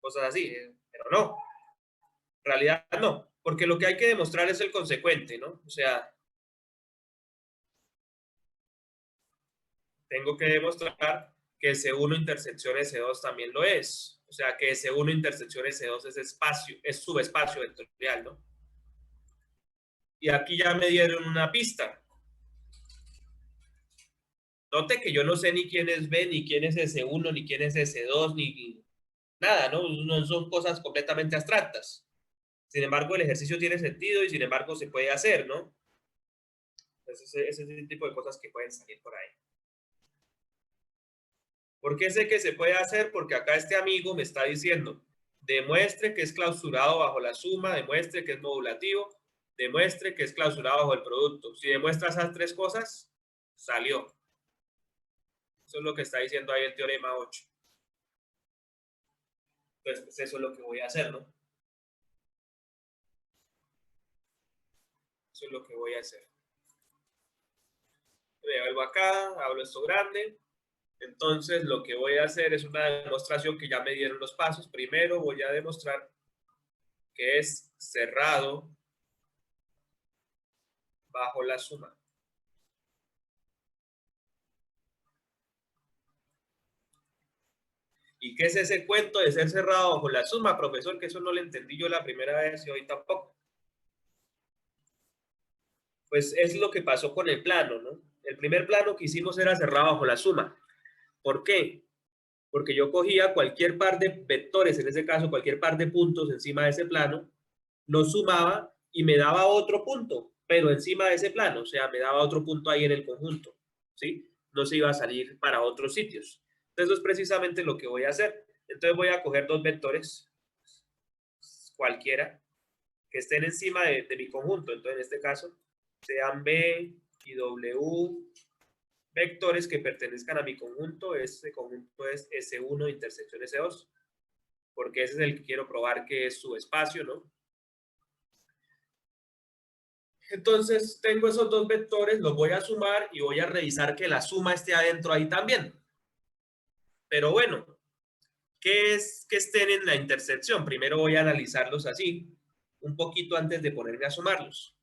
cosas así, pero no. En realidad no, porque lo que hay que demostrar es el consecuente, ¿no? O sea, tengo que demostrar que S1 intersección S2 también lo es. O sea, que S1 intersección S2 es espacio, es subespacio vectorial, ¿no? Y aquí ya me dieron una pista. Note que yo no sé ni quién es B, ni quién es S1, ni quién es S2, ni nada, ¿no? No son cosas completamente abstractas. Sin embargo, el ejercicio tiene sentido y sin embargo se puede hacer, ¿no? Ese es el tipo de cosas que pueden salir por ahí. ¿Por qué sé que se puede hacer? Porque acá este amigo me está diciendo, demuestre que es clausurado bajo la suma, demuestre que es modulativo, demuestre que es clausurado bajo el producto. Si demuestra esas tres cosas, salió. Eso es lo que está diciendo ahí el teorema 8. Entonces, pues eso es lo que voy a hacer, ¿no? Eso es lo que voy a hacer. Me vuelvo acá, hablo esto grande. Entonces, lo que voy a hacer es una demostración que ya me dieron los pasos. Primero voy a demostrar que es cerrado bajo la suma. ¿Y qué es ese cuento de ser cerrado bajo la suma, profesor? Que eso no lo entendí yo la primera vez y hoy tampoco. Pues es lo que pasó con el plano, ¿no? El primer plano que hicimos era cerrado bajo la suma. ¿Por qué? Porque yo cogía cualquier par de vectores, en ese caso cualquier par de puntos encima de ese plano, lo sumaba y me daba otro punto, pero encima de ese plano, o sea, me daba otro punto ahí en el conjunto, ¿sí? No se iba a salir para otros sitios. Entonces, eso es precisamente lo que voy a hacer. Entonces voy a coger dos vectores, cualquiera, que estén encima de mi conjunto. Entonces, en este caso, sean B y W vectores que pertenezcan a mi conjunto. Este conjunto es S1 intersección S2, porque ese es el que quiero probar que es su espacio, ¿no? Entonces, tengo esos dos vectores, los voy a sumar y voy a revisar que la suma esté adentro ahí también. Pero bueno, ¿qué es que estén en la intersección? Primero voy a analizarlos así, un poquito antes de ponerme a sumarlos.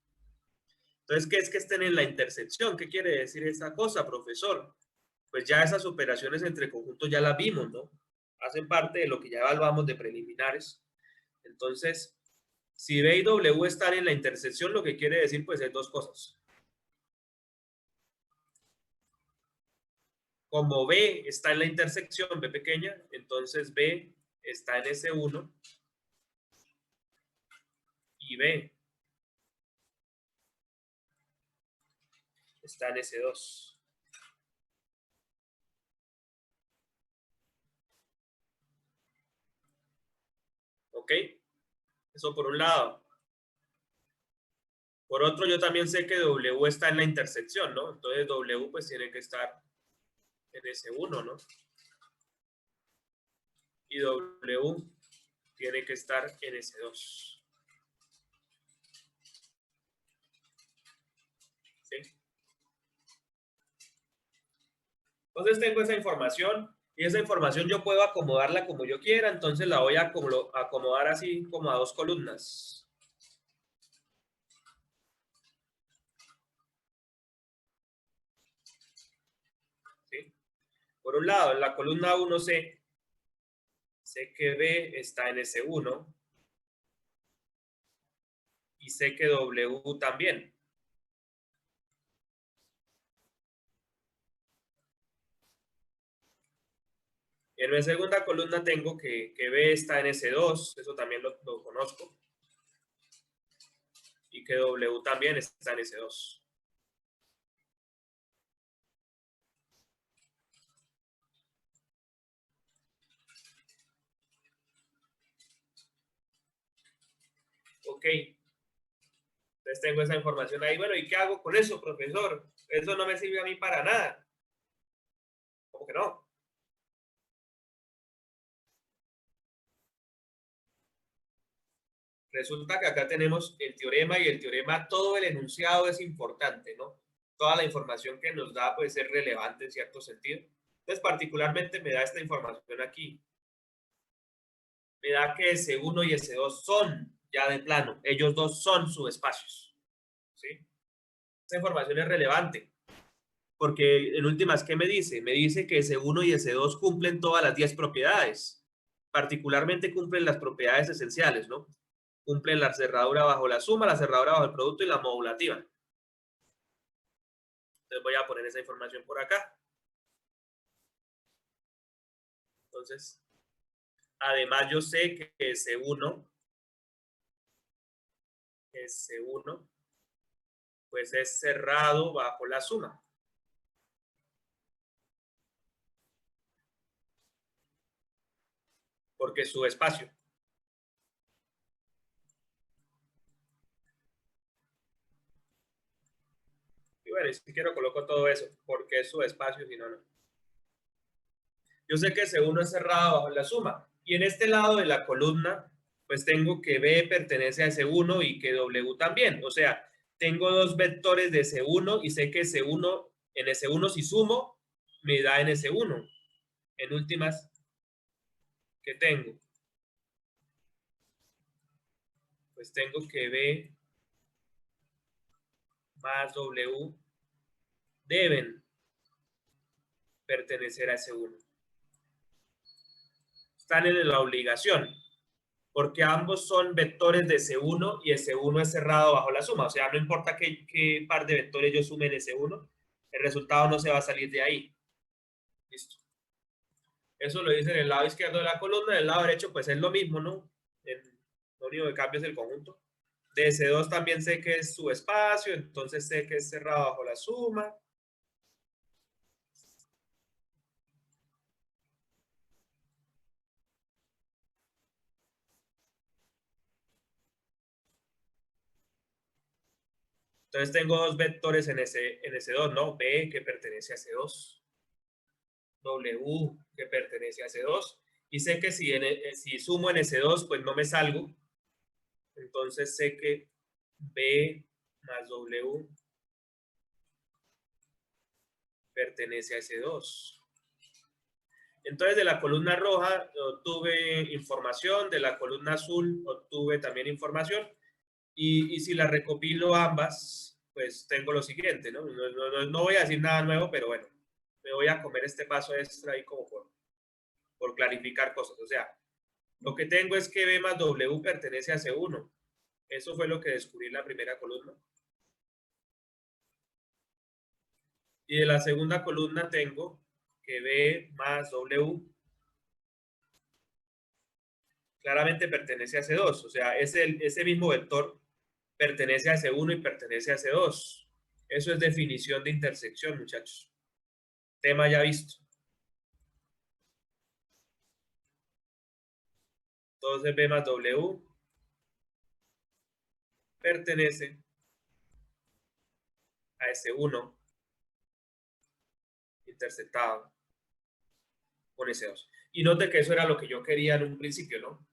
Entonces, ¿qué es que estén en la intersección? ¿Qué quiere decir esa cosa, profesor? Pues ya esas operaciones entre conjuntos ya las vimos, ¿no? Hacen parte de lo que ya evaluamos de preliminares. Entonces, si B y W están en la intersección, lo que quiere decir pues es dos cosas. Como B está en la intersección, B pequeña, entonces B está en S1 y B está en S2. ¿Ok? Eso por un lado. Por otro, yo también sé que W está en la intersección, ¿no? Entonces W pues tiene que estar en S1, ¿no? Y W tiene que estar en S2. ¿Sí? Entonces tengo esa información y esa información yo puedo acomodarla como yo quiera, entonces la voy a acomodar así como a dos columnas. ¿Sí? Por un lado, en la columna 1 sé que B está en S1 y sé que W también. En mi segunda columna tengo que B está en S2, eso también lo conozco, y que W también está en S2. Ok. Entonces tengo esa información ahí. Bueno, ¿y qué hago con eso, profesor? Eso no me sirve a mí para nada. ¿Cómo que no? Resulta que acá tenemos el teorema y el teorema, todo el enunciado es importante, ¿no? Toda la información que nos da puede ser relevante en cierto sentido. Entonces, particularmente me da esta información aquí. Me da que S1 y S2 son ya de plano. Ellos dos son subespacios. ¿Sí? Esta información es relevante. Porque en últimas, ¿qué me dice? Me dice que S1 y S2 cumplen todas las 10 propiedades. Particularmente cumplen las propiedades esenciales, ¿no? Cumplen la cerradura bajo la suma, la cerradura bajo el producto y la modulativa. Entonces voy a poner esa información por acá. Entonces, además yo sé que S1, pues es cerrado bajo la suma. Porque es subespacio. Y bueno, si quiero coloco todo eso, porque es subespacio, si no, no. Yo sé que S1 es cerrado bajo la suma. Y en este lado de la columna, pues tengo que B pertenece a S1 y que W también. O sea, tengo dos vectores de S1 y sé que S1, en S1 si sumo, me da en S1. En últimas, ¿qué tengo? Pues tengo que B más W deben pertenecer a S1. Están en la obligación, porque ambos son vectores de S1 y S1 es cerrado bajo la suma. O sea, no importa qué par de vectores yo sume en S1, el resultado no se va a salir de ahí. Listo. Eso lo dice en el lado izquierdo de la columna. En el lado derecho, pues es lo mismo, ¿no? Lo único que cambia es el conjunto. De S2 también sé que es subespacio, entonces sé que es cerrado bajo la suma. Entonces tengo dos vectores en S2, ¿no? B que pertenece a S2. W que pertenece a S2. Y sé que si sumo en S2, pues no me salgo. Entonces sé que B más W pertenece a S2. Entonces de la columna roja obtuve información, de la columna azul obtuve también información. Y si la recopilo ambas, pues tengo lo siguiente, ¿no? No voy a decir nada nuevo, pero bueno, me voy a comer este paso extra ahí como por clarificar cosas. O sea, lo que tengo es que B más W pertenece a C1. Eso fue lo que descubrí en la primera columna. Y de la segunda columna tengo que B más W claramente pertenece a C2. O sea, ese mismo vector pertenece a C1 y pertenece a C2. Eso es definición de intersección, muchachos. Tema ya visto. Entonces B más W pertenece a S1 interceptado con S2. Y note que eso era lo que yo quería en un principio, ¿no?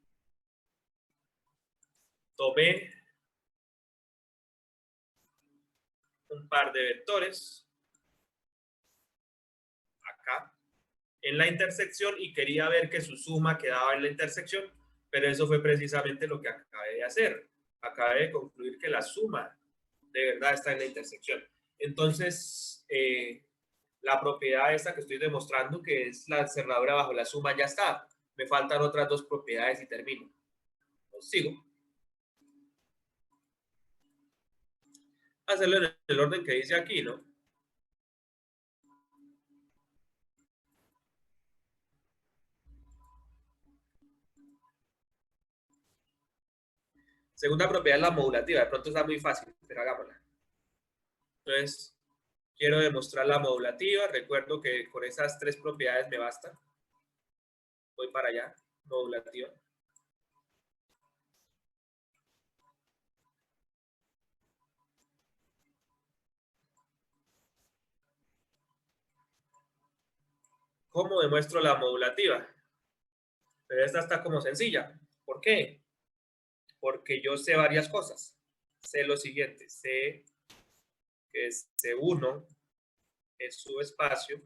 Tomé un par de vectores acá en la intersección y quería ver que su suma quedaba en la intersección, pero eso fue precisamente lo que acabé de hacer. Acabé de concluir que la suma de verdad está en la intersección. Entonces, la propiedad esta que estoy demostrando, que es la cerradura bajo la suma, ya está. Me faltan otras dos propiedades y termino. Pues sigo. Hacerlo en el orden que dice aquí, ¿no? Segunda propiedad es la modulativa. De pronto está muy fácil, pero hagámosla. Entonces, quiero demostrar la modulativa. Recuerdo que con esas tres propiedades me basta. Voy para allá. Modulativa. ¿Cómo demuestro la modulativa? Pero esta está como sencilla. ¿Por qué? Porque yo sé varias cosas. Sé lo siguiente. Sé que C1 es subespacio.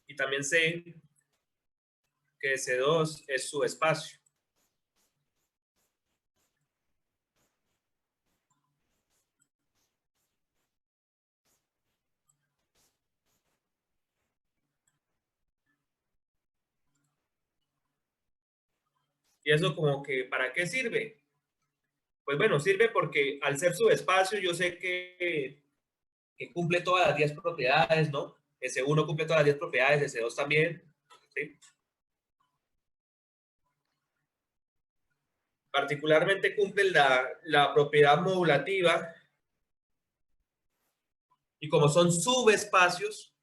Y también sé que C2 es subespacio. ¿Y eso como que para qué sirve? Pues bueno, sirve porque al ser subespacio yo sé que cumple todas las 10 propiedades, ¿no? S1 cumple todas las 10 propiedades, S2 también, ¿sí? Particularmente cumple la propiedad modulativa y como son subespacios,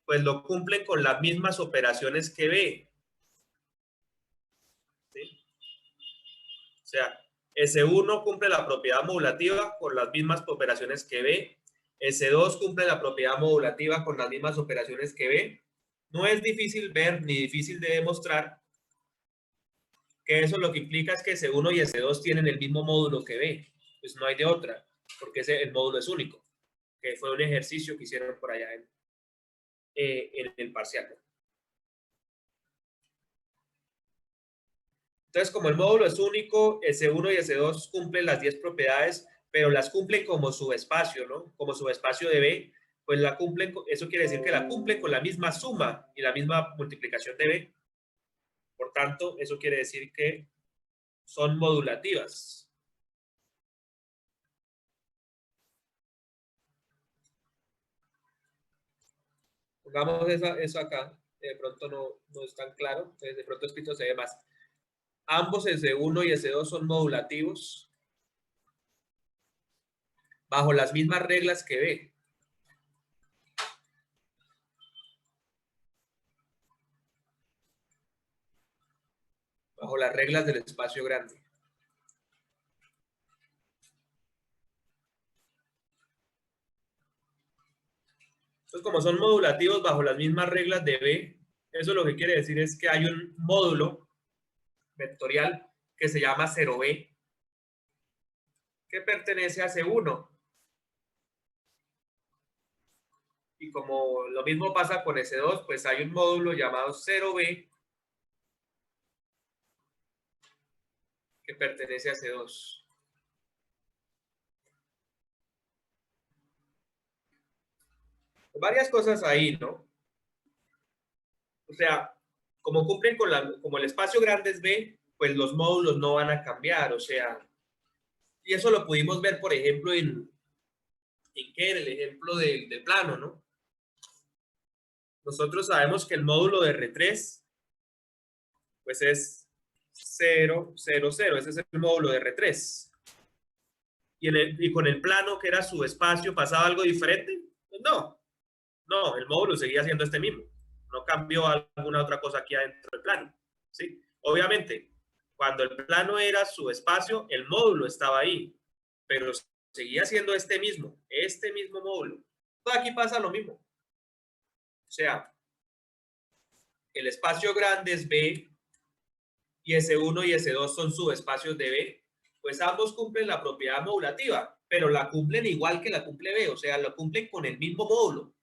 pues lo cumplen con las mismas operaciones que B, ¿sí? O sea, S1 cumple la propiedad modulativa con las mismas operaciones que B, S2 cumple la propiedad modulativa con las mismas operaciones que B. No es difícil ver ni difícil de demostrar que eso lo que implica es que S1 y S2 tienen el mismo módulo que B. Pues no hay de otra, porque el módulo es único, que fue un ejercicio que hicieron por allá en el parcial. Entonces, como el módulo es único, S1 y S2 cumplen las 10 propiedades, pero las cumplen como subespacio, ¿no? Como subespacio de B, pues la cumplen, eso quiere decir que la cumplen con la misma suma y la misma multiplicación de B. Por tanto, eso quiere decir que son modulativas. Pongamos eso acá, de pronto no es tan claro, entonces de pronto escrito se ve más. Ambos S1 y S2 son modulativos bajo las mismas reglas que B. Bajo las reglas del espacio grande. Entonces, como son modulativos bajo las mismas reglas de B, eso lo que quiere decir es que hay un módulo vectorial que se llama 0B, que pertenece a C1. Y como lo mismo pasa con S2, pues hay un módulo llamado 0B que pertenece a C2. Varias cosas ahí, ¿no? O sea, como cumplen con como el espacio grande es B, pues los módulos no van a cambiar, o sea, y eso lo pudimos ver, por ejemplo, ¿en qué? En el ejemplo del plano, ¿no? Nosotros sabemos que el módulo de R3, pues es 0, 0, 0, ese es el módulo de R3. Y con el plano, que era su espacio, ¿pasaba algo diferente? Pues no, el módulo seguía siendo este mismo. No cambió alguna otra cosa aquí adentro del plano, ¿sí? Obviamente, cuando el plano era su espacio, el módulo estaba ahí, pero seguía siendo este mismo módulo. Todo aquí pasa lo mismo. O sea, el espacio grande es B y S1 y S2 son subespacios de B, pues ambos cumplen la propiedad modulativa, pero la cumplen igual que la cumple B, o sea, la cumplen con el mismo módulo.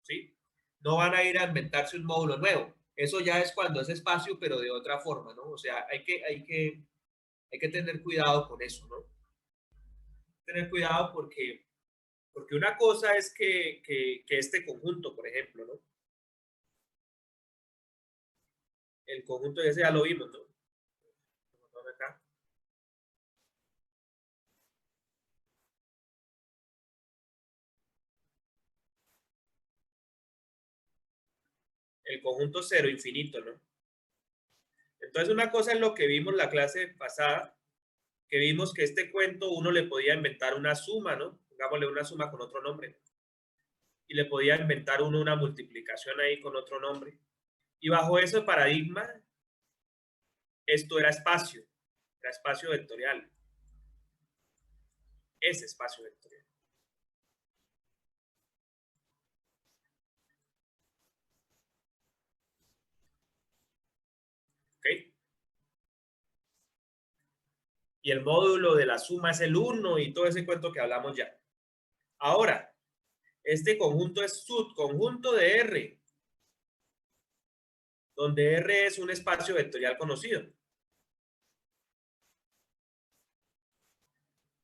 ¿Sí? No van a ir a inventarse un módulo nuevo. Eso ya es cuando es espacio, pero de otra forma, ¿no? O sea, hay que tener cuidado con eso, ¿no? Tener cuidado porque una cosa es que este conjunto, por ejemplo, ¿no? El conjunto ese ya lo vimos, ¿no? Acá. El conjunto cero infinito, ¿no? Entonces, una cosa es lo que vimos la clase pasada, que vimos que este cuento uno le podía inventar una suma, ¿no? Pongámosle una suma con otro nombre. Y le podía inventar uno una multiplicación ahí con otro nombre. Y bajo ese paradigma, esto era espacio. Era espacio vectorial. Ese espacio vectorial. ¿Ok? Y el módulo de la suma es el 1 y todo ese cuento que hablamos ya. Ahora, este conjunto es subconjunto de R, donde R es un espacio vectorial conocido.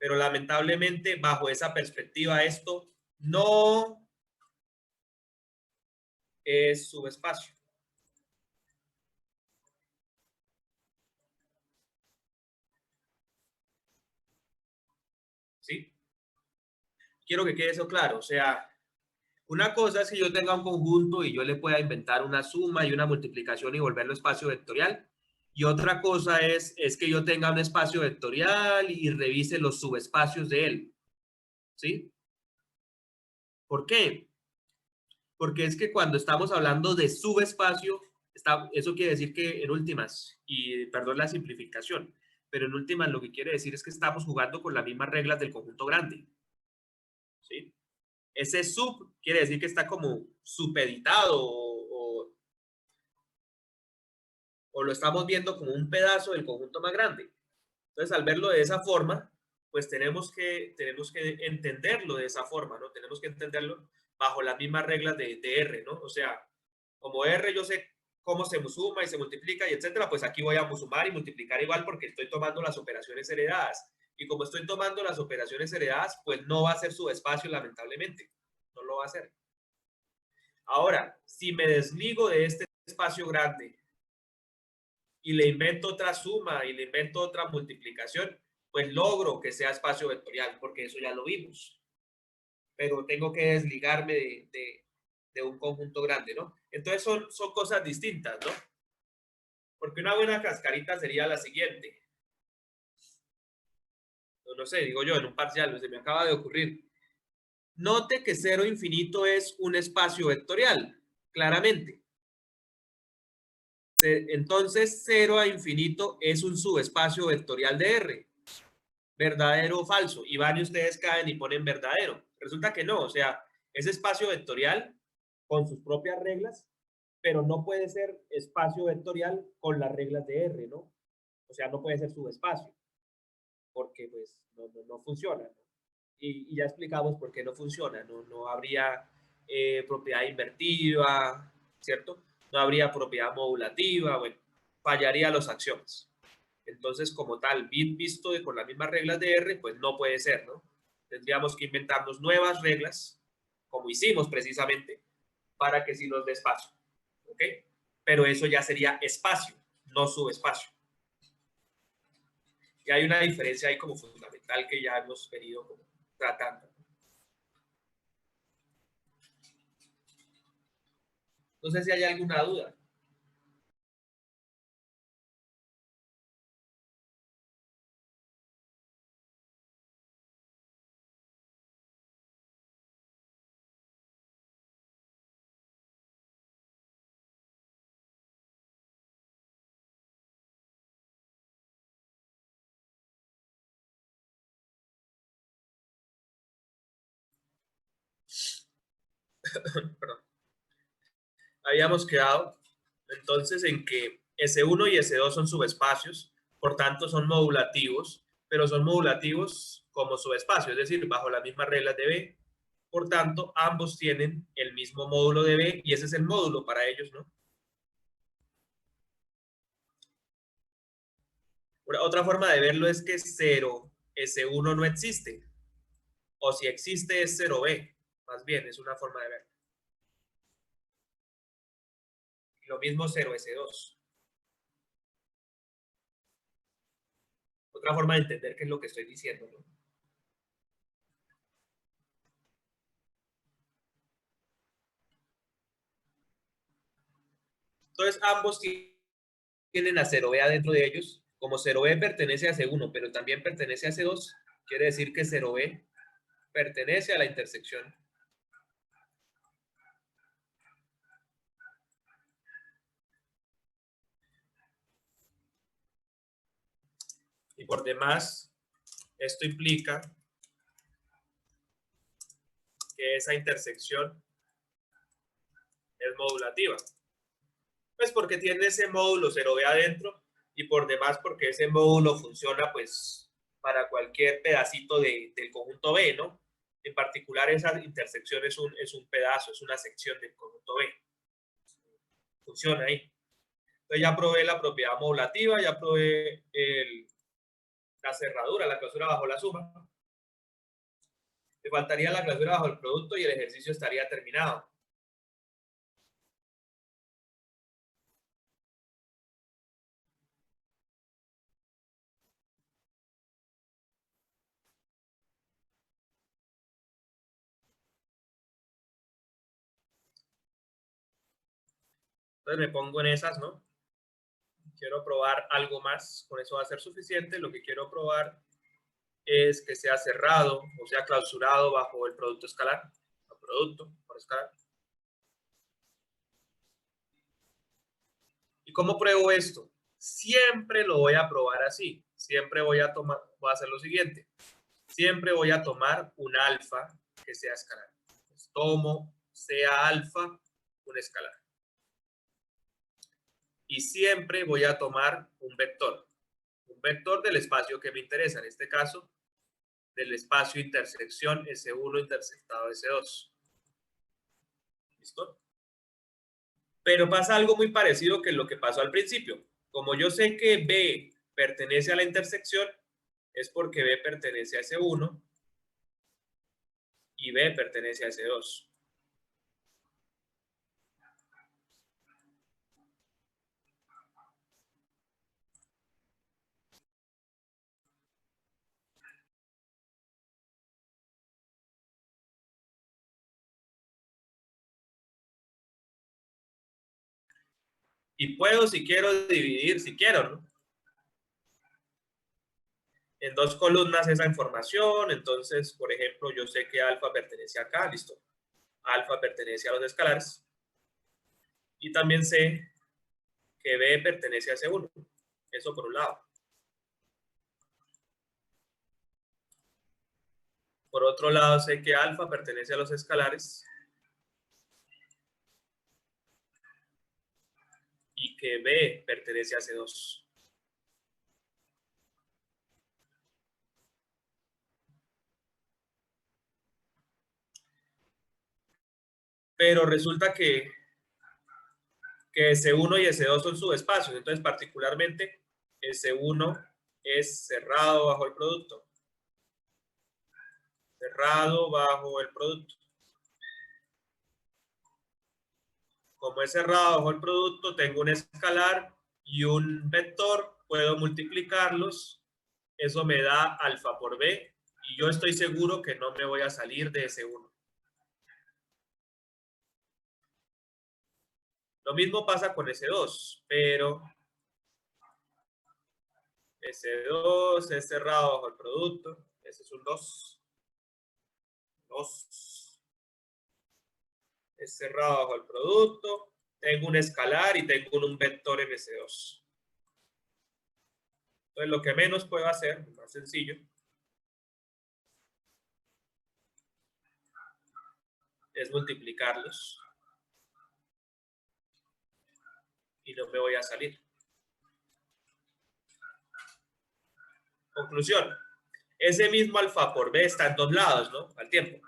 Pero lamentablemente, bajo esa perspectiva, esto no es subespacio. ¿Sí? Quiero que quede eso claro. O sea, una cosa es que yo tenga un conjunto y yo le pueda inventar una suma y una multiplicación y volverlo espacio vectorial. Y otra cosa es que yo tenga un espacio vectorial y revise los subespacios de él. ¿Sí? ¿Por qué? Porque es que cuando estamos hablando de subespacio, eso quiere decir que en últimas, y perdón la simplificación, pero en últimas lo que quiere decir es que estamos jugando con las mismas reglas del conjunto grande. ¿Sí? Ese sub quiere decir que está como supeditado o lo estamos viendo como un pedazo del conjunto más grande. Entonces, al verlo de esa forma, pues tenemos que entenderlo de esa forma, ¿no? Tenemos que entenderlo bajo las mismas reglas de R, ¿no? O sea, como R yo sé cómo se suma y se multiplica y etcétera, pues aquí voy a sumar y multiplicar igual porque estoy tomando las operaciones heredadas. Y como estoy tomando las operaciones heredadas, pues no va a ser subespacio, lamentablemente. No lo va a hacer. Ahora, si me desligo de este espacio grande y le invento otra suma y le invento otra multiplicación, pues logro que sea espacio vectorial, porque eso ya lo vimos. Pero tengo que desligarme de un conjunto grande, ¿no? Entonces son cosas distintas, ¿no? Porque una buena cascarita sería la siguiente. No sé, digo yo, en un parcial, se me acaba de ocurrir. Note que 0 infinito es un espacio vectorial, claramente. Entonces, 0 a infinito es un subespacio vectorial de R. ¿Verdadero o falso? Y van y ustedes caen y ponen verdadero. Resulta que no, o sea, es espacio vectorial con sus propias reglas, pero no puede ser espacio vectorial con las reglas de R, ¿no? O sea, no puede ser subespacio, porque pues no funciona, ¿no? Y ya explicamos por qué no funciona, no habría propiedad invertida, ¿cierto? No habría propiedad modulativa, bueno, fallaría los axiomas. Entonces, como tal, visto con las mismas reglas de R, pues no puede ser, ¿no? Tendríamos que inventarnos nuevas reglas, como hicimos precisamente, para que sí nos dé espacio, ¿ok? Pero eso ya sería espacio, no subespacio. Y hay una diferencia ahí como fundamental que ya hemos venido como tratando. No sé si hay alguna duda. Perdón. Habíamos quedado entonces en que S1 y S2 son subespacios, por tanto son modulativos, pero son modulativos como subespacio, es decir, bajo las mismas reglas de B. Por tanto, ambos tienen el mismo módulo de B y ese es el módulo para ellos, ¿no? Otra forma de verlo es que 0 S1 no existe, o si existe es 0B, más bien, es una forma de verlo. Lo mismo 0 S2. Otra forma de entender qué es lo que estoy diciendo, ¿no? Entonces, ambos tienen a 0B adentro de ellos. Como 0B pertenece a C1, pero también pertenece a C2, quiere decir que 0B pertenece a la intersección. Y por demás, esto implica que esa intersección es modulativa. Pues porque tiene ese módulo 0B adentro y por demás porque ese módulo funciona pues para cualquier pedacito del conjunto B, ¿no? En particular esa intersección es un pedazo, es una sección del conjunto B. Funciona ahí. Entonces ya probé la propiedad modulativa, ya probé la cerradura, la clausura bajo la suma. Me faltaría la clausura bajo el producto y el ejercicio estaría terminado. Entonces me pongo en esas, ¿no? Quiero probar algo más, con eso va a ser suficiente. Lo que quiero probar es que sea cerrado o sea clausurado bajo el producto escalar. El producto por escalar. ¿Y cómo pruebo esto? Siempre lo voy a probar así. Siempre voy a hacer lo siguiente. Siempre voy a tomar un alfa que sea escalar. Pues tomo sea alfa un escalar. Y siempre voy a tomar un vector del espacio que me interesa, en este caso, del espacio intersección S1 intersectado S2. ¿Listo? Pero pasa algo muy parecido que lo que pasó al principio. Como yo sé que B pertenece a la intersección, es porque B pertenece a S1 y B pertenece a S2. Y puedo, si quiero, dividir, si quiero, ¿no? En dos columnas esa información. Entonces, por ejemplo, yo sé que alfa pertenece acá, listo. Alfa pertenece a los escalares. Y también sé que B pertenece a S1. Eso por un lado. Por otro lado, sé que alfa pertenece a los escalares y que B pertenece a C2. Pero resulta que S1 y S2 son subespacios. Entonces, particularmente, S1 es cerrado bajo el producto. Cerrado bajo el producto. Como es cerrado bajo el producto, tengo un escalar y un vector. Puedo multiplicarlos. Eso me da alfa por B. Y yo estoy seguro que no me voy a salir de S1. Lo mismo pasa con S2, pero S2 es cerrado bajo el producto. Ese es un 2. 2 es cerrado bajo el producto. Tengo un escalar y tengo un vector en S2. Entonces, lo que menos puedo hacer, más sencillo, es multiplicarlos. Y no me voy a salir. Conclusión. Ese mismo alfa por B está en dos lados, ¿no? Al tiempo.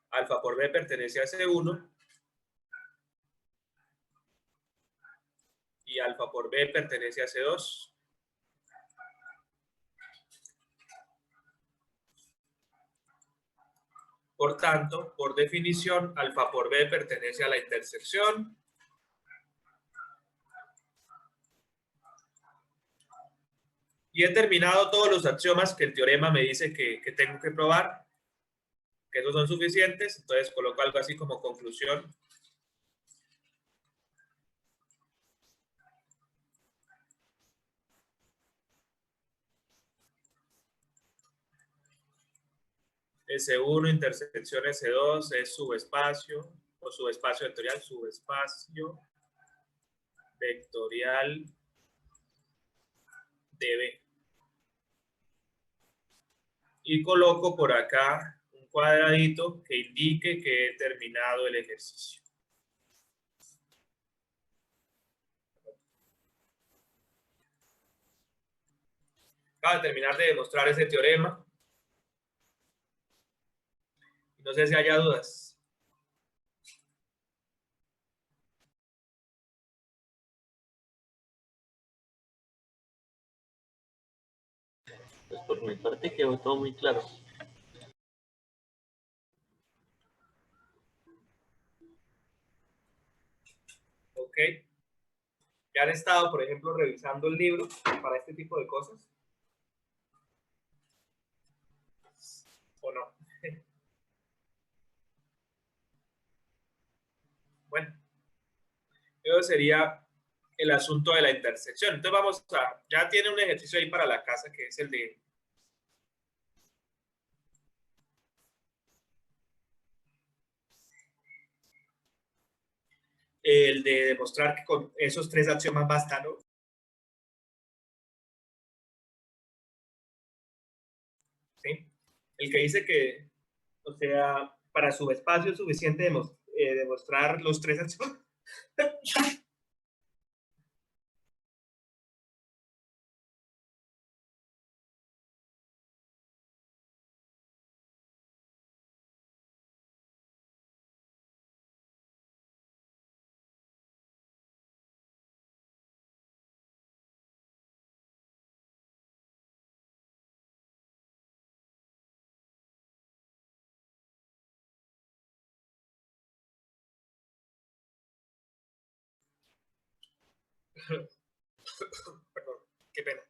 Alfa por B pertenece a S1 y alfa por B pertenece a S2. Por tanto, por definición, alfa por B pertenece a la intersección. Y he terminado todos los axiomas que el teorema me dice que tengo que probar, que esos son suficientes. Entonces coloco algo así como conclusión. S1 intersección S2 es subespacio, o subespacio vectorial, subespacio vectorial DB. Y coloco por acá un cuadradito que indique que he terminado el ejercicio. Acabo de terminar de demostrar ese teorema. No sé si haya dudas. Pues por mi parte quedó todo muy claro. ¿Ok? ¿Ya han estado, por ejemplo, revisando el libro para este tipo de cosas? ¿O no? Bueno, eso sería el asunto de la intersección. Entonces vamos a, ya tiene un ejercicio ahí para la casa que es el de demostrar que con esos tres axiomas bastan, ¿no? ¿Sí? El que dice que, o sea, para subespacio es suficiente demostrar los tres axiomas. Perdón, qué pena.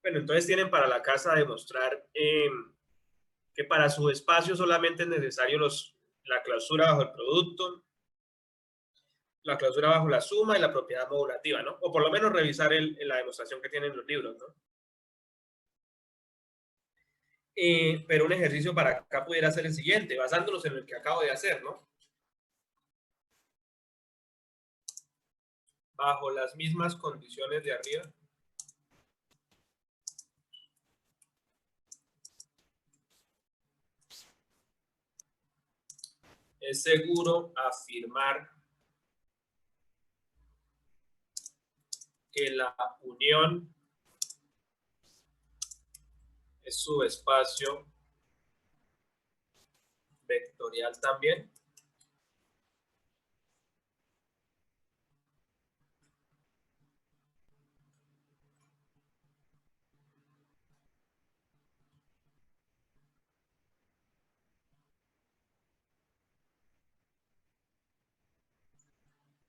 Bueno, entonces tienen para la casa demostrar que para su espacio solamente es necesario la clausura bajo el producto, la clausura bajo la suma y la propiedad modulativa, ¿no? O por lo menos revisar la demostración que tienen los libros, ¿no? Pero un ejercicio para acá pudiera ser el siguiente, basándonos en el que acabo de hacer, ¿no? Bajo las mismas condiciones de arriba. Es seguro afirmar que la unión es subespacio vectorial también.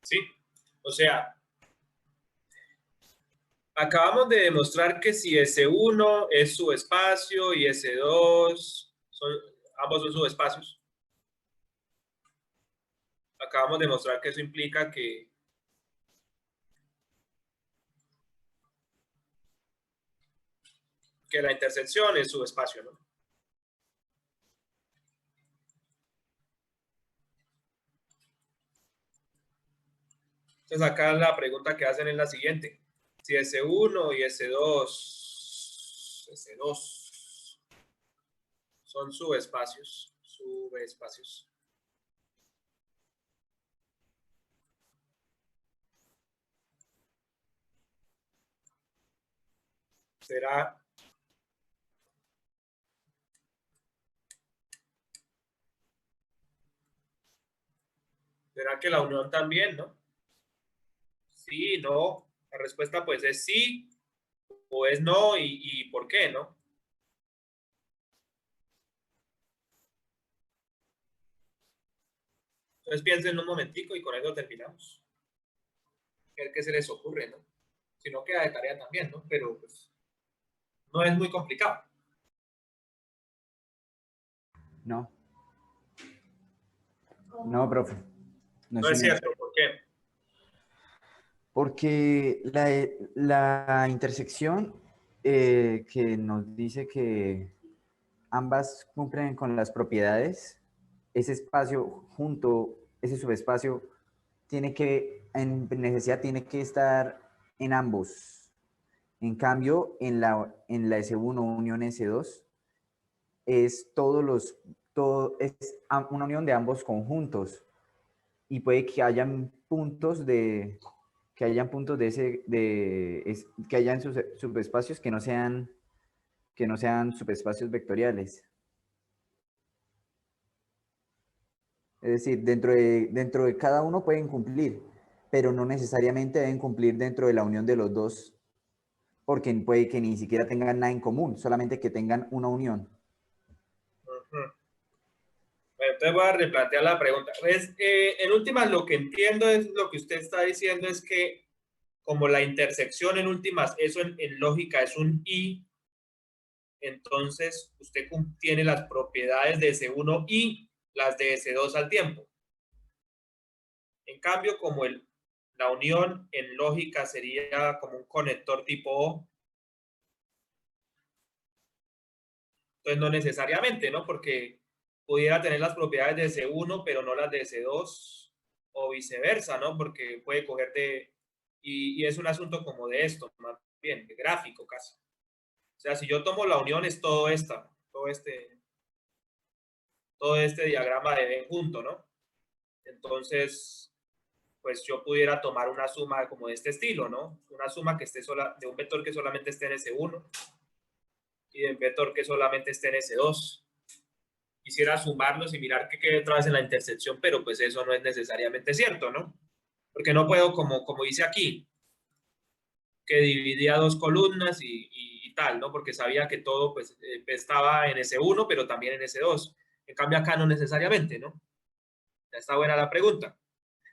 ¿Sí? O sea, acabamos de demostrar que si S1 es subespacio y S2 ambos son subespacios. Acabamos de demostrar que eso implica que la intersección es subespacio, ¿no? Entonces acá la pregunta que hacen es la siguiente. Si S1 y S2 son subespacios, ¿será que la unión también, no? Sí, no. La respuesta pues es sí o es no y ¿por qué, no? Entonces piensen un momentico y con eso terminamos. ¿Qué se les ocurre, no? Si no queda de tarea también, ¿no? Pero pues no es muy complicado. No. No, profe. No No es es una. cierto, ¿por qué? Porque la intersección que nos dice que ambas cumplen con las propiedades, ese espacio junto, ese subespacio, tiene que, en necesidad, tiene que estar en ambos. En cambio, en la S1 unión S2 es es una unión de ambos conjuntos y puede que hayan puntos de ese, que hayan subespacios que no sean subespacios vectoriales. Es decir, dentro de cada uno pueden cumplir, pero no necesariamente deben cumplir dentro de la unión de los dos, porque puede que ni siquiera tengan nada en común, solamente que tengan una unión. Ujú. Bueno, entonces voy a replantear la pregunta. Pues, en últimas, lo que entiendo es lo que usted está diciendo es que como la intersección en últimas, eso en lógica es un y, entonces usted tiene las propiedades de S1 y las de S2 al tiempo. En cambio, como la unión en lógica sería como un conector tipo O, entonces no necesariamente, ¿no? Porque pudiera tener las propiedades de S1, pero no las de S2, o viceversa, ¿no? Porque puede coger y es un asunto como de esto, más bien, de gráfico casi. O sea, si yo tomo la unión es todo este diagrama de Venn junto, ¿no? Entonces, pues yo pudiera tomar una suma como de este estilo, ¿no? Una suma que esté sola, de un vector que solamente esté en S1 y de un vector que solamente esté en S2. Quisiera sumarlos y mirar qué queda otra vez en la intersección, pero pues eso no es necesariamente cierto, ¿no? Porque no puedo, como dice aquí, que dividía dos columnas y tal, ¿no? Porque sabía que todo pues estaba en S1, pero también en S2. En cambio acá no necesariamente, ¿no? Ya está buena la pregunta.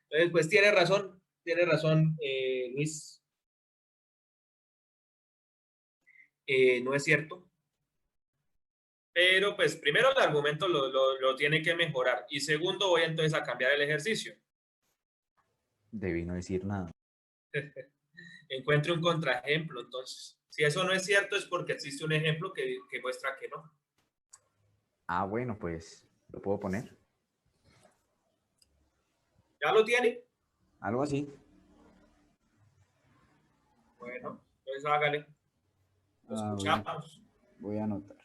Entonces, pues tiene razón Luis. No es cierto. Pero pues primero el argumento lo tiene que mejorar. Y segundo, voy entonces a cambiar el ejercicio. Debí no decir nada. Encuentre un contraejemplo, entonces. Si eso no es cierto es porque existe un ejemplo que muestra que no. Ah, bueno, pues lo puedo poner. ¿Ya lo tiene? Algo así. Bueno, entonces hágale. Lo A ver, escuchamos. voy a anotar.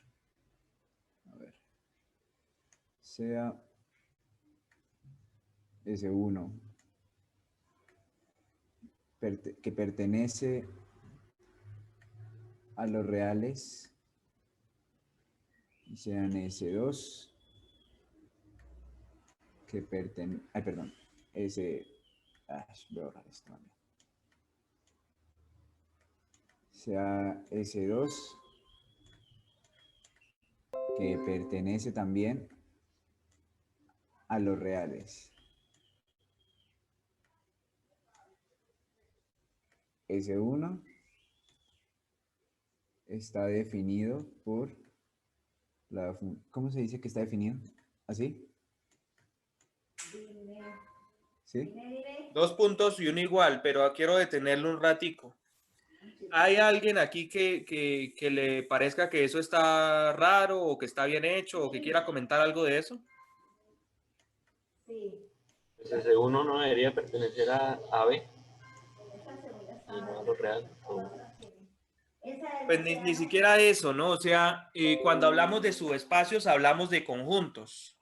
A ver. Sea S1 que pertenece a los reales y sean S2 que pertenece. Ay, perdón. Voy a borrar esto también. Sea S2 que pertenece también a los reales. S1 está definido por ¿cómo se dice que está definido? ¿Así? ¿Sí? Dos puntos y uno igual, pero quiero detenerlo un ratico. ¿Hay alguien aquí que le parezca que eso está raro o que está bien hecho o que quiera comentar algo de eso? Pues ese uno no debería pertenecer a B y no a lo real. Pues ni siquiera eso, ¿no? O sea, cuando hablamos de subespacios hablamos de conjuntos,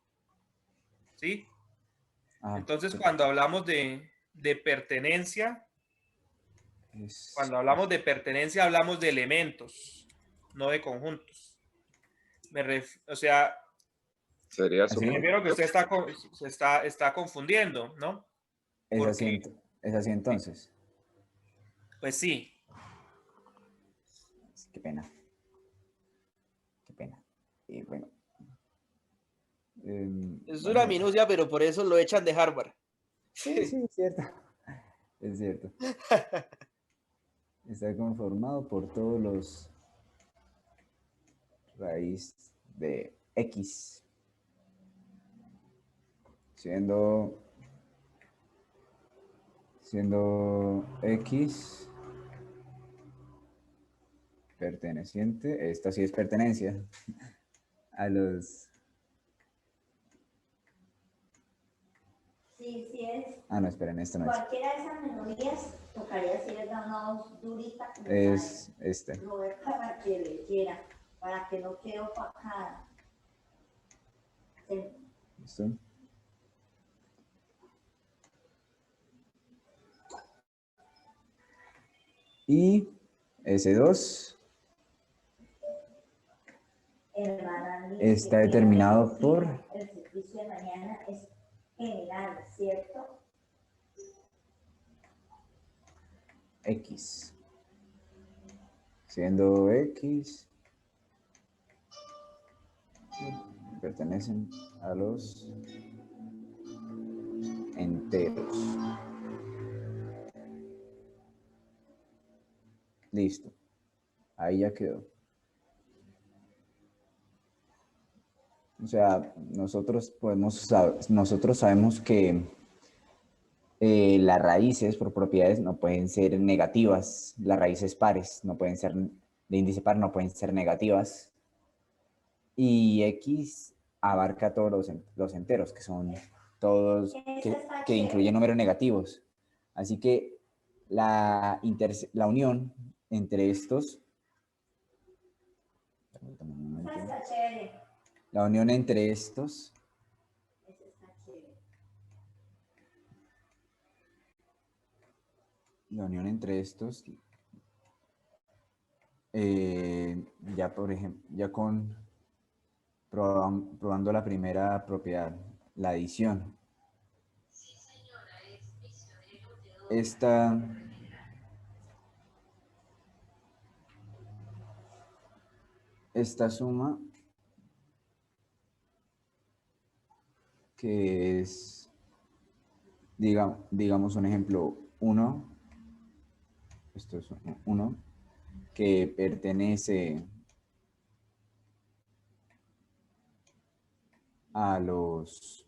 ¿sí? Ah, Entonces, cuando hablamos de pertenencia, es, cuando hablamos de pertenencia hablamos de elementos, no de conjuntos. O sea, Sería ¿así? me refiero que subconjunto. usted está confundiendo, ¿no? Es así, Porque, es así entonces. pues sí, Qué pena. Qué pena. Y bueno. Es una Vamos a... minucia, pero por eso lo echan de Harvard. Sí, sí, es cierto. Es cierto. Está conformado por todos los raíz de X, siendo siendo X perteneciente, esta sí es pertenencia, a los... Sí, sí es. Ah, no, esperen, esto no es. Cualquiera de esas minorías tocaría si les da una voz durita. Es este. Lo ve para que leyera, para que no quede opacada. Sí. ¿Listo? Y S2 está determinado por... El servicio de mañana es general, ¿cierto? X. Siendo X, pertenecen a los enteros. Listo. Ahí ya quedó. O sea, nosotros sabemos que las raíces por propiedades no pueden ser negativas. Las raíces pares no pueden ser de índice par, no pueden ser negativas. Y X abarca todos los enteros, que son todos, que incluyen números negativos. Así que la unión entre estos... La unión entre estos... La unión entre estos... ya por ejemplo, ya con... probando la primera propiedad, la adición. Esta suma, que es, digamos un ejemplo, 1, esto es 1, que pertenece a los...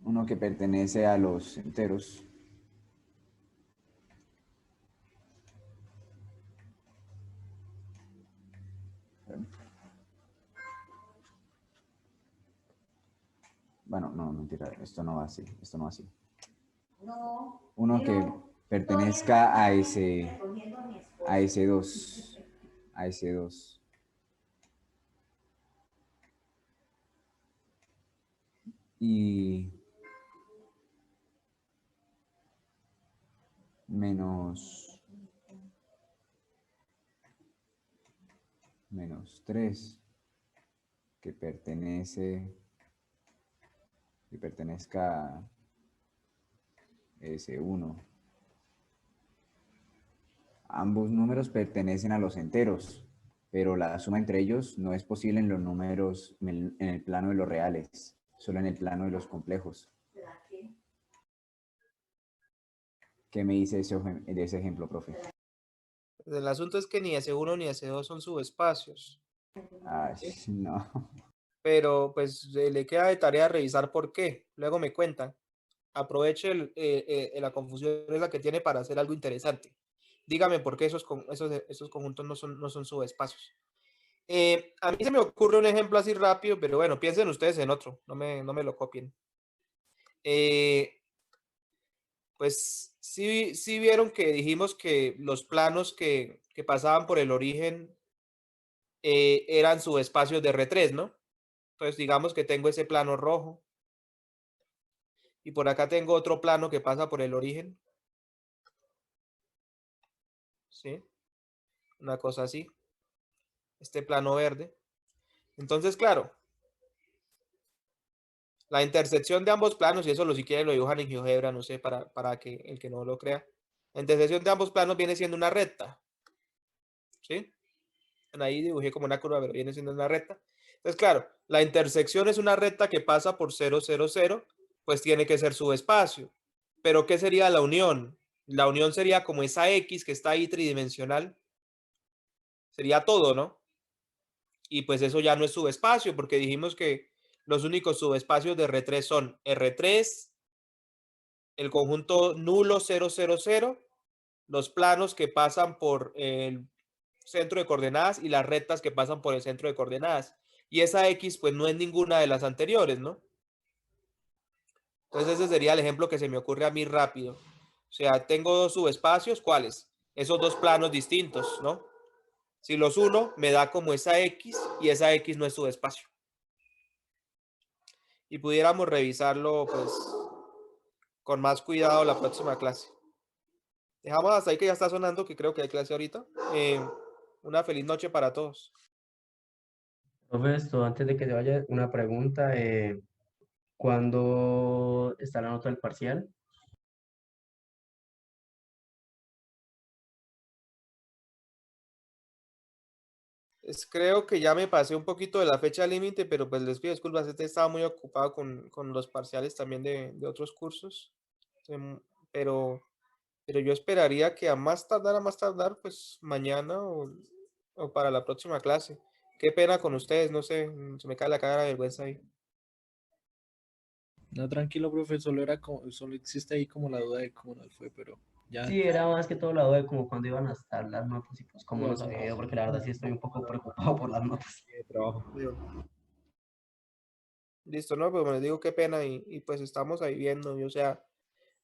Uno que pertenece a los enteros. Bueno, no, mentira, esto no va así, esto no va así. No. Uno que pertenezca a ese 2, a ese 2. Y menos 3 que pertenezca a S1. Ambos números pertenecen a los enteros, pero la suma entre ellos no es posible en los números, en el plano de los reales, solo en el plano de los complejos. ¿Qué me dice de ese ejemplo, profe? El asunto es que ni S1 ni S2 son subespacios. Ay, no. Pero pues le queda de tarea revisar por qué. Luego me cuentan. Aproveche la confusión esa que tiene para hacer algo interesante. Dígame por qué esos conjuntos no son subespacios. A mí se me ocurre un ejemplo así rápido, pero bueno, piensen ustedes en otro. No me lo copien. Pues sí vieron que dijimos que los planos que pasaban por el origen eran subespacios de R3, ¿no? Entonces digamos que tengo ese plano rojo y por acá tengo otro plano que pasa por el origen. ¿Sí? Una cosa así. Este plano verde. Entonces, claro, la intersección de ambos planos, y eso si quieren lo dibujan en GeoGebra, no sé, para que el que no lo crea. La intersección de ambos planos viene siendo una recta. ¿Sí? Ahí dibujé como una curva, pero viene siendo una recta. Entonces, claro, la intersección es una recta que pasa por 0, 0, 0, pues tiene que ser subespacio. Pero ¿qué sería la unión? La unión sería como esa X que está ahí tridimensional. Sería todo, ¿no? Y pues eso ya no es subespacio, porque dijimos que los únicos subespacios de R3 son R3, el conjunto nulo 0, 0, 0, los planos que pasan por el centro de coordenadas y las rectas que pasan por el centro de coordenadas. Y esa X pues no es ninguna de las anteriores, ¿no? Entonces ese sería el ejemplo que se me ocurre a mí rápido. O sea, tengo dos subespacios, ¿cuáles? Esos dos planos distintos, ¿no? Si los uno, me da como esa X y esa X no es subespacio. Y pudiéramos revisarlo pues con más cuidado la próxima clase. Dejamos hasta ahí que ya está sonando, que creo que hay clase ahorita. Una feliz noche para todos. Profe, esto, antes de que se vaya, una pregunta. ¿Cuándo está la nota del parcial? Creo que ya me pasé un poquito de la fecha límite, pero pues les pido disculpas, estaba muy ocupado con los parciales también de otros cursos. Pero yo esperaría que a más tardar, pues mañana o para la próxima clase. Qué pena con ustedes, no sé, se me cae la cara de vergüenza ahí. No, tranquilo, profe, solo existe ahí como la duda de cómo nos fue, pero ya. Sí, era más que todo la duda de como cuándo iban a estar las notas y pues cómo No, nos había ido, porque la verdad sí estoy un poco preocupado por las notas. de trabajo. Listo, ¿no? Pues les digo qué pena y pues estamos ahí viendo, y, o sea,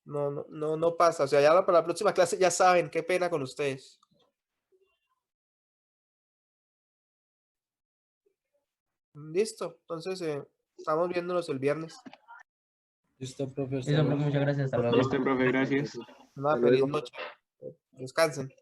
no pasa, o sea, ya para la próxima clase ya saben, qué pena con ustedes. Listo, entonces estamos viéndonos el viernes. Listo, profe, hasta Listo, luego. profe, muchas gracias, hasta luego. Listo, profe, gracias. Una Hasta feliz luego. noche. Descansen.